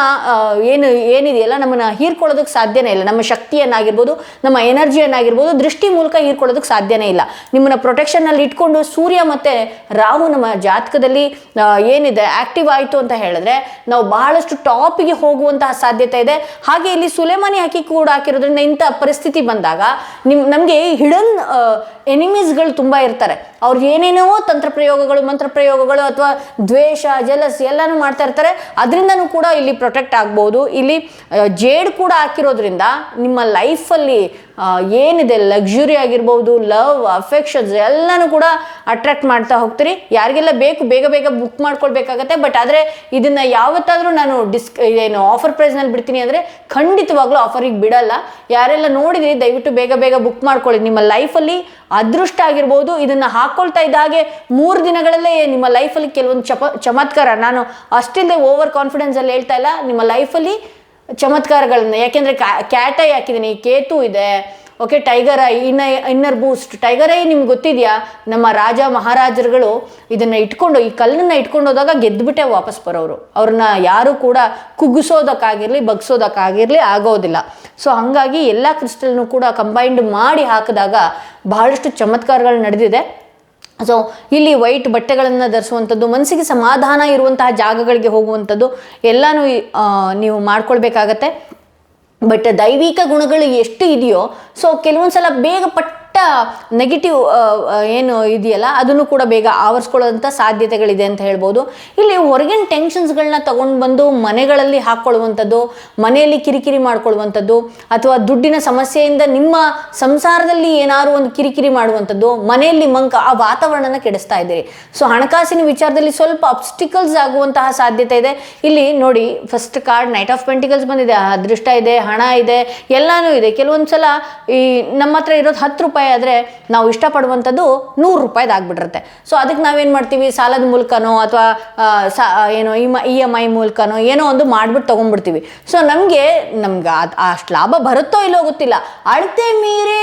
ಏನಿದೆಯಲ್ಲ ನಮ್ಮನ್ನ ಹೀರ್ಕೊಳ್ಳೋದಕ್ಕೆ ಸಾಧ್ಯನೇ ಇಲ್ಲ. ನಮ್ಮ ಶಕ್ತಿಯನ್ನಾಗಿರ್ಬೋದು, ನಮ್ಮ ಎನರ್ಜಿಯನ್ನಾಗಿರ್ಬೋದು ದೃಷ್ಟಿ ಮೂಲಕ ಹೀರ್ಕೊಳ್ಳೋದಕ್ಕೆ ಸಾಧ್ಯನೇ ಇಲ್ಲ. ನಿಮ್ಮನ್ನ ಪ್ರೊಟೆಕ್ಷನ್ನಲ್ಲಿ ಇಟ್ಕೊಂಡು ಸೂರ್ಯ ಮತ್ತು ರಾಹು ನಮ್ಮ ಜಾತಕದಲ್ಲಿ ಏನಿದೆ ಆಕ್ಟಿವ್ ಆಯಿತು ಅಂತ ಹೇಳಿದ್ರೆ ನಾವು ಬಹಳಷ್ಟು ಟಾಪಿಗೆ ಹೋಗುವಂತಹ ಸಾಧ್ಯತೆ ಇದೆ. ಹಾಗೆ ಇಲ್ಲಿ ಸುಲೇಮಾನಿ ಕೂಡ ಹಾಕಿರೋದ್ರಿಂದ ಇಂಥ ಪರಿಸ್ಥಿತಿ ಬಂದಾಗ ನಮಗೆ ಹಿಡನ್ ಎನಿಮೀಸ್ಗಳು ತುಂಬ ಇರ್ತಾರೆ. ಅವ್ರು ಏನೇನೋ ತಂತ್ರ ಪ್ರಯೋಗಗಳು ಮಂತ್ರ ಪ್ರಯೋಗಗಳು ಅಥವಾ ದ್ವೇಷ ಜಲಸ್ ಎಲ್ಲನೂ ಮಾಡ್ತಾ ಇರ್ತಾರೆ. ಅದರಿಂದನೂ ಕೂಡ ಇಲ್ಲಿ ಪ್ರೊಟೆಕ್ಟ್ ಆಗ್ಬೋದು. ಇಲ್ಲಿ ಜೇಡ್ ಕೂಡ ಹಾಕಿರೋದ್ರಿಂದ ನಿಮ್ಮ ಲೈಫಲ್ಲಿ ಏನಿದೆ ಲಕ್ಸುರಿ ಆಗಿರ್ಬೋದು, ಲವ್ ಅಫೆಕ್ಷನ್ಸ್ ಎಲ್ಲನೂ ಕೂಡ ಅಟ್ರಾಕ್ಟ್ ಮಾಡ್ತಾ ಹೋಗ್ತೀರಿ. ಯಾರಿಗೆಲ್ಲ ಬೇಕು ಬೇಗ ಬೇಗ ಬುಕ್ ಮಾಡ್ಕೊಳ್ಬೇಕಾಗತ್ತೆ. ಬಟ್ ಆದರೆ ಇದನ್ನು ಯಾವತ್ತಾದರೂ ನಾನು ಆಫರ್ ಪ್ರೈಸ್ನಲ್ಲಿ ಬಿಡ್ತೀನಿ ಅಂದರೆ ಖಂಡಿತವಾಗ್ಲೂ ಆಫರಿಗೆ ಬಿಡಲ್ಲ. ಯಾರೆಲ್ಲ ನೋಡಿದ್ರಿ ದಯವಿಟ್ಟು ಬೇಗ ಬೇಗ ಬುಕ್ ಮಾಡ್ಕೊಳ್ಳಿ. ನಿಮ್ಮ ಲೈಫಲ್ಲಿ ಅದೃಷ್ಟ ಆಗಿರ್ಬೋದು, ಇದನ್ನು ಹಾಕ್ಕೊಳ್ತಾ ಇದ್ದ ಹಾಗೆ 3 ದಿನಗಳಲ್ಲೇ ನಿಮ್ಮ ಲೈಫಲ್ಲಿ ಕೆಲವೊಂದು ಚಮತ್ಕಾರ, ನಾನು ಅಷ್ಟಿಲ್ಲದೆ ಓವರ್ ಕಾನ್ಫಿಡೆನ್ಸಲ್ಲಿ ಹೇಳ್ತಾ ಇಲ್ಲ, ನಿಮ್ಮ ಲೈಫಲ್ಲಿ ಚಮತ್ಕಾರಗಳನ್ನ, ಯಾಕೆಂದರೆ ಕ್ಯಾಟ್ ಐ ಹಾಕಿದ್ದೀನಿ, ಕೇತು ಇದೆ, okay, tiger I, inner Boost. Tiger I ನಿಮ್ಗೆ ಗೊತ್ತಿದೆಯಾ, ನಮ್ಮ ರಾಜ ಮಹಾರಾಜರುಗಳು ಇದನ್ನು ಇಟ್ಕೊಂಡು, ಈ ಕಲ್ಲನ್ನು ಇಟ್ಕೊಂಡು ಹೋದಾಗ ಗೆದ್ದುಬಿಟ್ಟೆ ವಾಪಸ್ ಬರೋರು. ಅವ್ರನ್ನ ಯಾರು ಕೂಡ ಕುಗ್ಗಿಸೋದಕ್ಕಾಗಿರಲಿ ಬಗ್ಸೋದಕ್ಕಾಗಿರಲಿ ಆಗೋದಿಲ್ಲ. ಸೊ ಹಾಗಾಗಿ ಎಲ್ಲ ಕ್ರಿಸ್ಟಲ್ನು ಕೂಡ ಕಂಬೈಂಡ್ ಮಾಡಿ ಹಾಕಿದಾಗ ಬಹಳಷ್ಟು ಚಮತ್ಕಾರಗಳು ನಡೆದಿದೆ. ಸೊ ಇಲ್ಲಿ ವೈಟ್ ಬಟ್ಟೆಗಳನ್ನು ಧರಿಸುವಂಥದ್ದು, ಮನಸ್ಸಿಗೆ ಸಮಾಧಾನ ಇರುವಂತಹ ಜಾಗಗಳಿಗೆ ಹೋಗುವಂಥದ್ದು ಎಲ್ಲನೂ ನೀವು ಮಾಡ್ಕೊಳ್ಬೇಕಾಗತ್ತೆ. ಬಟ್ ದೈವಿಕ ಗುಣಗಳು ಎಷ್ಟು ಇದೆಯೋ, ಸೊ ಕೆಲವೊಂದು ಸಲ ಬೇಗ ನೆಗೆಟಿವ್ ಏನು ಇದೆಯಲ್ಲ ಅದನ್ನು ಕೂಡ ಬೇಗ ಆವರಿಸ್ಕೊಳ್ಳೋಂಥ ಸಾಧ್ಯತೆಗಳಿದೆ ಅಂತ ಹೇಳ್ಬೋದು. ಇಲ್ಲಿ ಹೊರಗಿನ ಟೆನ್ಷನ್ಸ್ಗಳನ್ನ ತೊಗೊಂಡು ಬಂದು ಮನೆಗಳಲ್ಲಿ ಹಾಕ್ಕೊಳ್ಳುವಂಥದ್ದು, ಮನೆಯಲ್ಲಿ ಕಿರಿಕಿರಿ ಮಾಡ್ಕೊಳ್ಳುವಂಥದ್ದು, ಅಥವಾ ದುಡ್ಡಿನ ಸಮಸ್ಯೆಯಿಂದ ನಿಮ್ಮ ಸಂಸಾರದಲ್ಲಿ ಏನಾದ್ರು ಒಂದು ಕಿರಿಕಿರಿ ಮಾಡುವಂಥದ್ದು, ಮನೆಯಲ್ಲಿ ಆ ವಾತಾವರಣನ ಕೆಡಿಸ್ತಾ ಇದ್ದೀರಿ. ಸೊ ಹಣಕಾಸಿನ ವಿಚಾರದಲ್ಲಿ ಸ್ವಲ್ಪ ಅಬ್ಸ್ಟಿಕಲ್ಸ್ ಆಗುವಂತಹ ಸಾಧ್ಯತೆ ಇದೆ. ಇಲ್ಲಿ ನೋಡಿ, first card knight of pentacles ಬಂದಿದೆ, ಅದೃಷ್ಟ ಇದೆ, ಹಣ ಇದೆ, ಎಲ್ಲನೂ ಇದೆ. ಕೆಲವೊಂದು ಸಲ ಈ ನಮ್ಮ ಹತ್ರ ಇರೋದು 10 ರೂಪಾಯಿ ಆದರೆ ನಾವು ಇಷ್ಟಪಡುವಂಥದ್ದು 100 ರೂಪಾಯಿದು ಆಗ್ಬಿಟ್ಟಿರುತ್ತೆ. ಸೊ ಅದಕ್ಕೆ ನಾವೇನು ಮಾಡ್ತೀವಿ, ಸಾಲದ ಮೂಲಕನೋ ಅಥವಾ ಏನೋ EMI ಮೂಲಕನೋ ಏನೋ ಒಂದು ಮಾಡಿಬಿಟ್ಟು ತೊಗೊಂಡ್ಬಿಡ್ತೀವಿ. ಸೊ ನಮಗೆ ಅಷ್ಟು ಲಾಭ ಬರುತ್ತೋ ಇಲ್ಲೋ ಗೊತ್ತಿಲ್ಲ, ಅಳತೆ ಮೀರಿ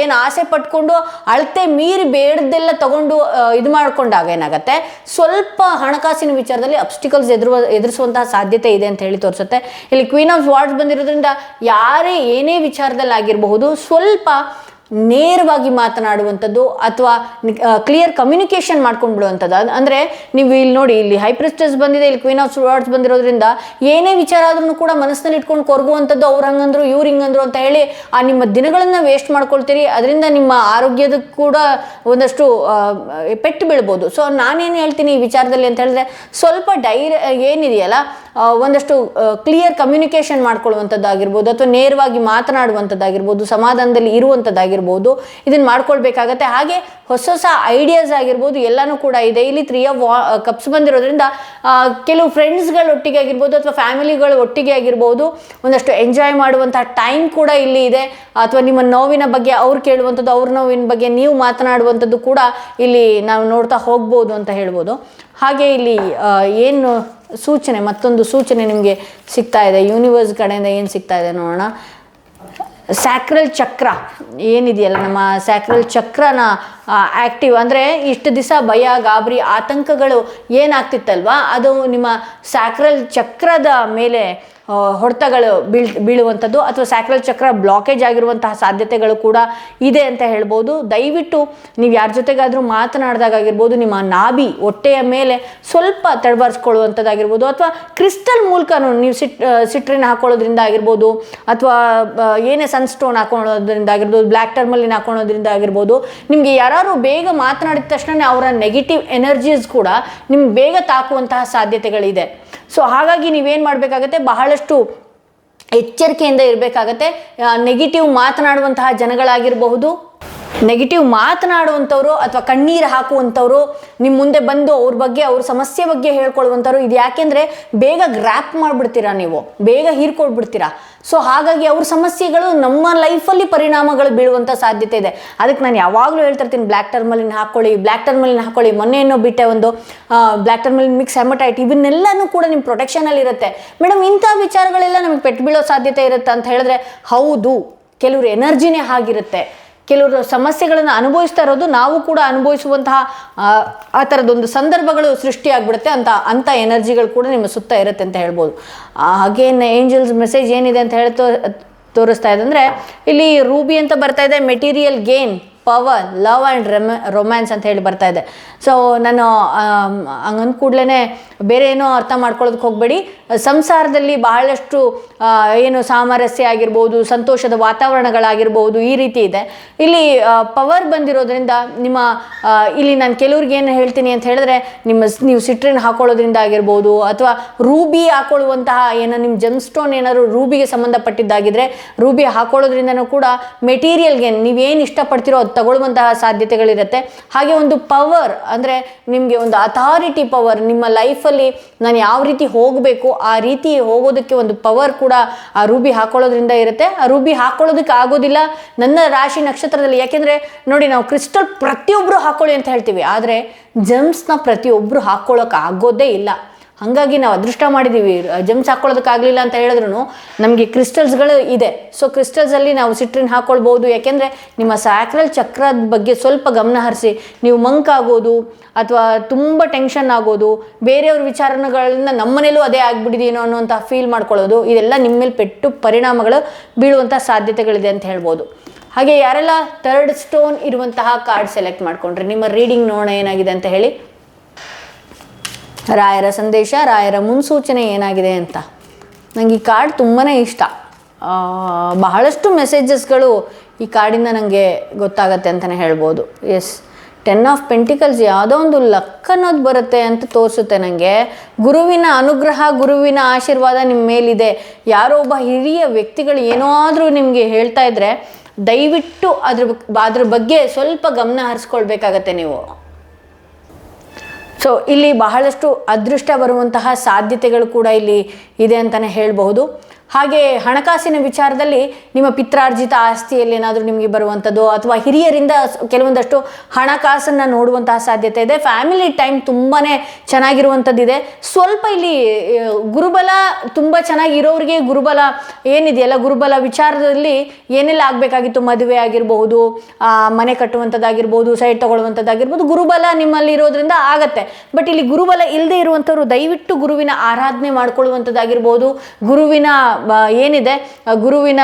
ಏನು ಆಸೆ ಪಟ್ಕೊಂಡು ಅಳತೆ ಮೀರಿ ಬೇಡದೆಲ್ಲ ತಗೊಂಡು ಇದು ಮಾಡ್ಕೊಂಡಾಗ ಏನಾಗುತ್ತೆ, ಸ್ವಲ್ಪ ಹಣಕಾಸಿನ ವಿಚಾರದಲ್ಲಿ ಅಬ್ಸ್ಟಿಕಲ್ಸ್ ಎದುರಿಸುವಂತಹ ಸಾಧ್ಯತೆ ಇದೆ ಅಂತ ಹೇಳಿ ತೋರಿಸುತ್ತೆ. ಇಲ್ಲಿ ಕ್ವೀನ್ ಆಫ್ ವಾರ್ಡ್ಸ್ ಬಂದಿರೋದ್ರಿಂದ ಯಾರೇ ಏನೇ ವಿಚಾರದಲ್ಲಿ ಆಗಿರಬಹುದು, ಸ್ವಲ್ಪ ನೇರವಾಗಿ ಮಾತನಾಡುವಂಥದ್ದು ಅಥವಾ ಕ್ಲಿಯರ್ ಕಮ್ಯುನಿಕೇಷನ್ ಮಾಡ್ಕೊಂಡು ಬಿಡುವಂಥದ್ದು. ಅಂದರೆ ನೀವು ಇಲ್ಲಿ ನೋಡಿ, ಇಲ್ಲಿ ಹೈ ಪ್ರಿಸ್ಟೆಸ್ ಬಂದಿದೆ, ಇಲ್ಲಿ ಕ್ವೀನ್ ಆಫ್ ವಾರ್ಡ್ಸ್ ಬಂದಿರೋದ್ರಿಂದ ಏನೇ ವಿಚಾರ ಆದ್ರೂ ಕೂಡ ಮನಸ್ಸಿನಲ್ಲಿ ಇಟ್ಕೊಂಡು ಕೊರಗುವಂಥದ್ದು, ಅವ್ರು ಹಂಗಂದ್ರು ಇವ್ರು ಹಿಂಗಂದ್ರು ಅಂತ ಹೇಳಿ ನಿಮ್ಮ ದಿನಗಳನ್ನು ವೇಸ್ಟ್ ಮಾಡ್ಕೊಳ್ತೀರಿ. ಅದರಿಂದ ನಿಮ್ಮ ಆರೋಗ್ಯದ ಕೂಡ ಒಂದಷ್ಟು ಪೆಟ್ಟು ಬೀಳ್ಬೋದು. ಸೊ ನಾನೇನು ಹೇಳ್ತೀನಿ ಈ ವಿಚಾರದಲ್ಲಿ ಅಂತ ಹೇಳಿದ್ರೆ, ಸ್ವಲ್ಪ ಏನಿದೆಯಲ್ಲ ಒಂದಷ್ಟು ಕ್ಲಿಯರ್ ಕಮ್ಯುನಿಕೇಷನ್ ಮಾಡ್ಕೊಳ್ಳುವಂಥದ್ದಾಗಿರ್ಬೋದು, ಅಥವಾ ನೇರವಾಗಿ ಮಾತನಾಡುವಂಥದ್ದಾಗಿರ್ಬೋದು, ಸಮಾಧಾನದಲ್ಲಿ ಇರುವಂಥದ್ದಾಗಿರ್ಬೋದು, ಇದನ್ನು ಮಾಡ್ಕೊಳ್ಬೇಕಾಗತ್ತೆ. ಹಾಗೆ ಹೊಸ ಹೊಸ ಐಡಿಯಾಸ್ ಆಗಿರ್ಬೋದು ಎಲ್ಲನೂ ಕೂಡ ಇದೆ. ಇಲ್ಲಿ 3 ಆಫ್ ಕಪ್ಸ್ ಬಂದಿರೋದ್ರಿಂದ ಕೆಲವು ಫ್ರೆಂಡ್ಸ್ಗಳ ಒಟ್ಟಿಗೆ ಆಗಿರ್ಬೋದು ಅಥವಾ ಫ್ಯಾಮಿಲಿಗಳ ಒಟ್ಟಿಗೆ ಆಗಿರ್ಬೋದು ಒಂದಷ್ಟು ಎಂಜಾಯ್ ಮಾಡುವಂತಹ ಟೈಮ್ ಕೂಡ ಇಲ್ಲಿ ಇದೆ. ಅಥವಾ ನಿಮ್ಮ ನೋವಿನ ಬಗ್ಗೆ ಅವ್ರು ಕೇಳುವಂಥದ್ದು, ಅವ್ರ ನೋವಿನ ಬಗ್ಗೆ ನೀವು ಮಾತನಾಡುವಂಥದ್ದು ಕೂಡ ಇಲ್ಲಿ ನಾವು ನೋಡ್ತಾ ಹೋಗ್ಬೋದು ಅಂತ ಹೇಳ್ಬೋದು. ಹಾಗೆ ಇಲ್ಲಿ ಏನು ಸೂಚನೆ, ಮತ್ತೊಂದು ಸೂಚನೆ ನಿಮಗೆ ಸಿಗ್ತಾ ಇದೆ ಯೂನಿವರ್ಸ್ ಕಡೆಯಿಂದ. ಏನು ಸಿಗ್ತಾ ಇದೆ ನೋಡೋಣ. ಸ್ಯಾಕ್ರಲ್ ಚಕ್ರ ಏನಿದೆಯಲ್ಲ, ನಮ್ಮ ಸ್ಯಾಕ್ರಲ್ ಚಕ್ರನ ಆ್ಯಕ್ಟಿವ್ ಅಂದರೆ ಇಷ್ಟು ದಿವಸ ಭಯ, ಗಾಬರಿ, ಆತಂಕಗಳು ಏನಾಗ್ತಿತ್ತಲ್ವ, ಅದು ನಿಮ್ಮ ಸ್ಯಾಕ್ರಲ್ ಚಕ್ರದ ಮೇಲೆ ಹೊಡೆತಗಳು ಬೀಳುವಂಥದ್ದು ಅಥವಾ ಸ್ಯಾಕ್ರಲ್ ಚಕ್ರ ಬ್ಲಾಕೇಜ್ ಆಗಿರುವಂತಹ ಸಾಧ್ಯತೆಗಳು ಕೂಡ ಇದೆ ಅಂತ ಹೇಳ್ಬೋದು. ದಯವಿಟ್ಟು ನೀವು ಯಾರ ಜೊತೆಗಾದರೂ ಮಾತನಾಡಿದಾಗಿರ್ಬೋದು, ನಿಮ್ಮ ನಾಭಿ ಹೊಟ್ಟೆಯ ಮೇಲೆ ಸ್ವಲ್ಪ ತಡಬಾರಿಸ್ಕೊಳ್ಳುವಂಥದ್ದಾಗಿರ್ಬೋದು, ಅಥವಾ ಕ್ರಿಸ್ಟಲ್ ಮೂಲಕನೂ ನೀವು ಸಿಟ್ರಿನ್ ಹಾಕೊಳ್ಳೋದ್ರಿಂದ ಆಗಿರ್ಬೋದು, ಅಥವಾ ಏನೇ ಸನ್ಸ್ಟೋನ್ ಹಾಕೊಳ್ಳೋದ್ರಿಂದ ಆಗಿರ್ಬೋದು, ಬ್ಲ್ಯಾಕ್ ಟರ್ಮಲಿನ್ ಹಾಕೊಳ್ಳೋದ್ರಿಂದ ಆಗಿರ್ಬೋದು, ನಿಮಗೆ ಯಾರು ಬೇಗ ಮಾತನಾಡಿದ ತಕ್ಷಣ ಅವರ ನೆಗೆಟಿವ್ ಎನರ್ಜೀಸ್ ಕೂಡ ನಿಮ್ಗೆ ಬೇಗ ತಾಕುವಂತಹ ಸಾಧ್ಯತೆಗಳಿದೆ. ಸೊ ಹಾಗಾಗಿ ನೀವೇನು ಮಾಡಬೇಕಾಗತ್ತೆ, ಬಹಳಷ್ಟು ಎಚ್ಚರಿಕೆಯಿಂದ ಇರಬೇಕಾಗತ್ತೆ. ನೆಗೆಟಿವ್ ಮಾತನಾಡುವಂತಹ ಜನಗಳಾಗಿರಬಹುದು, ನೆಗೆಟಿವ್ ಮಾತನಾಡುವಂಥವ್ರು ಅಥವಾ ಕಣ್ಣೀರು ಹಾಕುವಂಥವ್ರು ನಿಮ್ಮ ಮುಂದೆ ಬಂದು ಅವ್ರ ಬಗ್ಗೆ, ಅವ್ರ ಸಮಸ್ಯೆ ಬಗ್ಗೆ ಹೇಳ್ಕೊಳ್ಳುವಂಥವ್ರು, ಇದು ಯಾಕೆಂದರೆ ಬೇಗ ಗ್ರ್ಯಾಪ್ ಮಾಡಿಬಿಡ್ತೀರಾ, ನೀವು ಬೇಗ ಹೀರ್ಕೊಳ್ಬಿಡ್ತೀರಾ. ಸೊ ಹಾಗಾಗಿ ಅವ್ರ ಸಮಸ್ಯೆಗಳು ನಮ್ಮ ಲೈಫಲ್ಲಿ ಪರಿಣಾಮಗಳು ಬೀಳುವಂಥ ಸಾಧ್ಯತೆ ಇದೆ. ಅದಕ್ಕೆ ನಾನು ಯಾವಾಗಲೂ ಹೇಳ್ತಿರ್ತೀನಿ, ಬ್ಲ್ಯಾಕ್ ಟರ್ಮಲಿನ್ ಹಾಕ್ಕೊಳ್ಳಿ. ಮೊನ್ನೆ ಏನೋ ಬಿಟ್ಟೆ ಒಂದು ಬ್ಲ್ಯಾಕ್ ಟರ್ಮಲಿನ್ ಮಿಕ್ಸ್ ಹೆಮಟೈಟ್, ಇವನ್ನೆಲ್ಲನೂ ಕೂಡ ನಿಮ್ಮ ಪ್ರೊಟೆಕ್ಷನಲ್ಲಿ ಇರುತ್ತೆ. ಮೇಡಮ್ ಇಂಥ ವಿಚಾರಗಳೆಲ್ಲ ನಮಗೆ ಪೆಟ್ಟು ಬೀಳೋ ಸಾಧ್ಯತೆ ಇರುತ್ತೆ ಅಂತ ಹೇಳಿದ್ರೆ, ಹೌದು, ಕೆಲವ್ರ ಎನರ್ಜಿನೇ ಆಗಿರುತ್ತೆ. ಕೆಲವರು ಸಮಸ್ಯೆಗಳನ್ನು ಅನುಭವಿಸ್ತಾ ಇರೋದು ನಾವು ಕೂಡ ಅನುಭವಿಸುವಂತಹ ಆ ಥರದೊಂದು ಸಂದರ್ಭಗಳು ಸೃಷ್ಟಿಯಾಗ್ಬಿಡುತ್ತೆ. ಅಂಥ ಎನರ್ಜಿಗಳು ಕೂಡ ನಿಮ್ಮ ಸುತ್ತ ಇರುತ್ತೆ ಅಂತ ಹೇಳ್ಬೋದು. ಅಗೇನ್ ಏಂಜಲ್ಸ್ ಮೆಸೇಜ್ ಏನಿದೆ ಅಂತ ಹೇಳಿ ತೋರಿಸ್ತಾ ಇದೆ ಅಂದರೆ, ಇಲ್ಲಿ ರೂಬಿ ಅಂತ ಬರ್ತಾ ಇದೆ, material gain, power, love and romance ಅಂತ ಹೇಳಿ ಬರ್ತಾ ಇದೆ. ಸೊ ನಾನು ಹಂಗಂದ ಕೂಡಲೇ ಬೇರೆ ಏನೋ ಅರ್ಥ ಮಾಡ್ಕೊಳ್ಳೋದಕ್ಕೆ ಹೋಗಬೇಡಿ. ಸಂಸಾರದಲ್ಲಿ ಬಹಳಷ್ಟು ಏನು ಸಾಮರಸ್ಯ ಆಗಿರ್ಬೋದು, ಸಂತೋಷದ ವಾತಾವರಣಗಳಾಗಿರ್ಬೋದು, ಈ ರೀತಿ ಇದೆ. ಇಲ್ಲಿ ಪವರ್ ಬಂದಿರೋದ್ರಿಂದ ನಿಮ್ಮ ಇಲ್ಲಿ ನಾನು ಕೆಲವ್ರಿಗೆ ಏನು ಹೇಳ್ತೀನಿ ಅಂತ ಹೇಳಿದ್ರೆ, ನೀವು ಸಿಟ್ರಿನ್ ಹಾಕೊಳ್ಳೋದ್ರಿಂದ ಆಗಿರ್ಬೋದು, ಅಥವಾ ರೂಬಿ ಹಾಕೊಳ್ಳುವಂತಹ ಏನೋ ನಿಮ್ಮ ಜಮ್ ಸ್ಟೋನ್ ಏನಾದ್ರು ರೂಬಿಗೆ ಸಂಬಂಧಪಟ್ಟಿದ್ದಾಗಿದ್ದರೆ ರೂಬಿ ಹಾಕೊಳ್ಳೋದ್ರಿಂದನೂ ಕೂಡ ಮೆಟೀರಿಯಲ್ಗೆ ನೀವೇನು ಇಷ್ಟಪಡ್ತೀರೋ ಅದು ತಗೊಳ್ಳುವಂತಹ ಸಾಧ್ಯತೆಗಳಿರುತ್ತೆ. ಹಾಗೆ ಒಂದು ಪವರ್ ಅಂದರೆ ನಿಮಗೆ ಒಂದು ಅಥಾರಿಟಿ ಪವರ್, ನಿಮ್ಮ ಲೈಫಲ್ಲಿ ನಾನು ಯಾವ ರೀತಿ ಹೋಗಬೇಕು ಆ ರೀತಿ ಹೋಗೋದಕ್ಕೆ ಒಂದು ಪವರ್ ಕೂಡ ಆ ರೂಬಿ ಹಾಕೊಳ್ಳೋದ್ರಿಂದ ಇರುತ್ತೆ. ಆ ರೂಬಿ ಹಾಕೊಳ್ಳೋದಕ್ಕೆ ಆಗೋದಿಲ್ಲ ನನ್ನ ರಾಶಿ ನಕ್ಷತ್ರದಲ್ಲಿ, ಯಾಕೆಂದರೆ ನೋಡಿ, ನಾವು ಕ್ರಿಸ್ಟಲ್ ಪ್ರತಿಯೊಬ್ಬರು ಹಾಕೊಳ್ಳಿ ಅಂತ ಹೇಳ್ತೀವಿ, ಆದರೆ ಜಮ್ಸ್ನ ಪ್ರತಿಯೊಬ್ಬರು ಹಾಕ್ಕೊಳ್ಳೋಕೆ ಆಗೋದೇ ಇಲ್ಲ. ಹಾಗಾಗಿ ನಾವು ಅದೃಷ್ಟ ಮಾಡಿದ್ದೀವಿ. ಜಮ್ಸ್ ಹಾಕ್ಕೊಳ್ಳೋದಕ್ಕಾಗಲಿಲ್ಲ ಅಂತ ಹೇಳಿದ್ರು ನಮಗೆ ಕ್ರಿಸ್ಟಲ್ಸ್ಗಳು ಇದೆ. ಸೊ ಕ್ರಿಸ್ಟಲ್ಸಲ್ಲಿ ನಾವು ಸಿಟ್ರಿನ್ ಹಾಕ್ಕೊಳ್ಬೋದು. ಯಾಕೆಂದರೆ ನಿಮ್ಮ ಸ್ಯಾಕ್ರಲ್ ಚಕ್ರದ ಬಗ್ಗೆ ಸ್ವಲ್ಪ ಗಮನ ಹರಿಸಿ. ನೀವು ಮಂಕಾಗೋದು ಅಥವಾ ತುಂಬ ಟೆನ್ಷನ್ ಆಗೋದು, ಬೇರೆಯವ್ರ ವಿಚಾರಗಳನ್ನ ನಮ್ಮನೇಲೂ ಅದೇ ಆಗ್ಬಿಟ್ಟಿದೀನೋ ಅನ್ನೋಂಥ ಫೀಲ್ ಮಾಡ್ಕೊಳ್ಳೋದು, ಇದೆಲ್ಲ ನಿಮ್ಮ ಮೇಲೆ ಪೆಟ್ಟು ಪರಿಣಾಮಗಳು ಬೀಳುವಂಥ ಸಾಧ್ಯತೆಗಳಿದೆ ಅಂತ ಹೇಳ್ಬೋದು. ಹಾಗೆ ಯಾರೆಲ್ಲ 3rd ಸ್ಟೋನ್ ಇರುವಂತಹ ಕಾರ್ಡ್ ಸೆಲೆಕ್ಟ್ ಮಾಡ್ಕೊಂಡ್ರೆ ನಿಮ್ಮ ರೀಡಿಂಗ್ ನೋಡೋಣ ಏನಾಗಿದೆ ಅಂತ ಹೇಳಿ. ರಾಯರ ಸಂದೇಶ, ರಾಯರ ಮುನ್ಸೂಚನೆ ಏನಾಗಿದೆ ಅಂತ. ನನಗೆ ಈ ಕಾರ್ಡ್ ತುಂಬಾ ಇಷ್ಟ. ಬಹಳಷ್ಟು ಮೆಸೇಜಸ್ಗಳು ಈ ಕಾರ್ಡಿಂದ ನನಗೆ ಗೊತ್ತಾಗತ್ತೆ ಅಂತಲೇ ಹೇಳ್ಬೋದು. ಎಸ್, 10 ಆಫ್ ಪೆಂಟಿಕಲ್ಸ್ ಯಾವುದೋ ಒಂದು ಲಕ್ ಅನ್ನೋದು ಬರುತ್ತೆ ಅಂತ ತೋರಿಸುತ್ತೆ ನನಗೆ. ಗುರುವಿನ ಅನುಗ್ರಹ, ಗುರುವಿನ ಆಶೀರ್ವಾದ ನಿಮ್ಮ ಮೇಲಿದೆ. ಯಾರೋ ಒಬ್ಬ ಹಿರಿಯ ವ್ಯಕ್ತಿಗಳು ಏನಾದರೂ ನಿಮಗೆ ಹೇಳ್ತಾ ಇದ್ರೆ ದಯವಿಟ್ಟು ಅದ್ರ ಬಗ್ಗೆ ಸ್ವಲ್ಪ ಗಮನ ಹರಿಸ್ಕೊಳ್ಬೇಕಾಗತ್ತೆ ನೀವು. ಸೊ ಇಲ್ಲಿ ಬಹಳಷ್ಟು ಅದೃಷ್ಟ ಬರುವಂತಹ ಸಾಧ್ಯತೆಗಳು ಕೂಡ ಇಲ್ಲಿ ಇದೆ ಅಂತಲೇ ಹೇಳಬಹುದು. ಹಾಗೆ ಹಣಕಾಸಿನ ವಿಚಾರದಲ್ಲಿ ನಿಮ್ಮ ಪಿತ್ರಾರ್ಜಿತ ಆಸ್ತಿಯಲ್ಲಿ ಏನಾದರೂ ನಿಮಗೆ ಬರುವಂಥದ್ದು ಅಥವಾ ಹಿರಿಯರಿಂದ ಕೆಲವೊಂದಷ್ಟು ಹಣಕಾಸನ್ನು ನೋಡುವಂತಹ ಸಾಧ್ಯತೆ ಇದೆ. ಫ್ಯಾಮಿಲಿ ಟೈಮ್ ತುಂಬಾ ಚೆನ್ನಾಗಿರುವಂಥದ್ದಿದೆ. ಸ್ವಲ್ಪ ಇಲ್ಲಿ ಗುರುಬಲ ತುಂಬ ಚೆನ್ನಾಗಿರೋರಿಗೆ ಗುರುಬಲ ಏನಿದೆಯಲ್ಲ, ಗುರುಬಲ ವಿಚಾರದಲ್ಲಿ ಏನೆಲ್ಲ ಆಗಬೇಕಾಗಿತ್ತು, ಮದುವೆ ಆಗಿರಬಹುದು, ಮನೆ ಕಟ್ಟುವಂಥದ್ದಾಗಿರ್ಬೋದು, ಸೈಟ್ ತೊಗೊಳ್ಳುವಂಥದ್ದಾಗಿರ್ಬೋದು, ಗುರುಬಲ ನಿಮ್ಮಲ್ಲಿ ಇರೋದ್ರಿಂದ ಆಗತ್ತೆ. ಬಟ್ ಇಲ್ಲಿ ಗುರುಬಲ ಇಲ್ಲದೆ ಇರುವಂಥವ್ರು ದಯವಿಟ್ಟು ಗುರುವಿನ ಆರಾಧನೆ ಮಾಡ್ಕೊಳ್ಳುವಂಥದ್ದಾಗಿರ್ಬೋದು, ಗುರುವಿನ ಏನಿದೆ ಗುರುವಿನ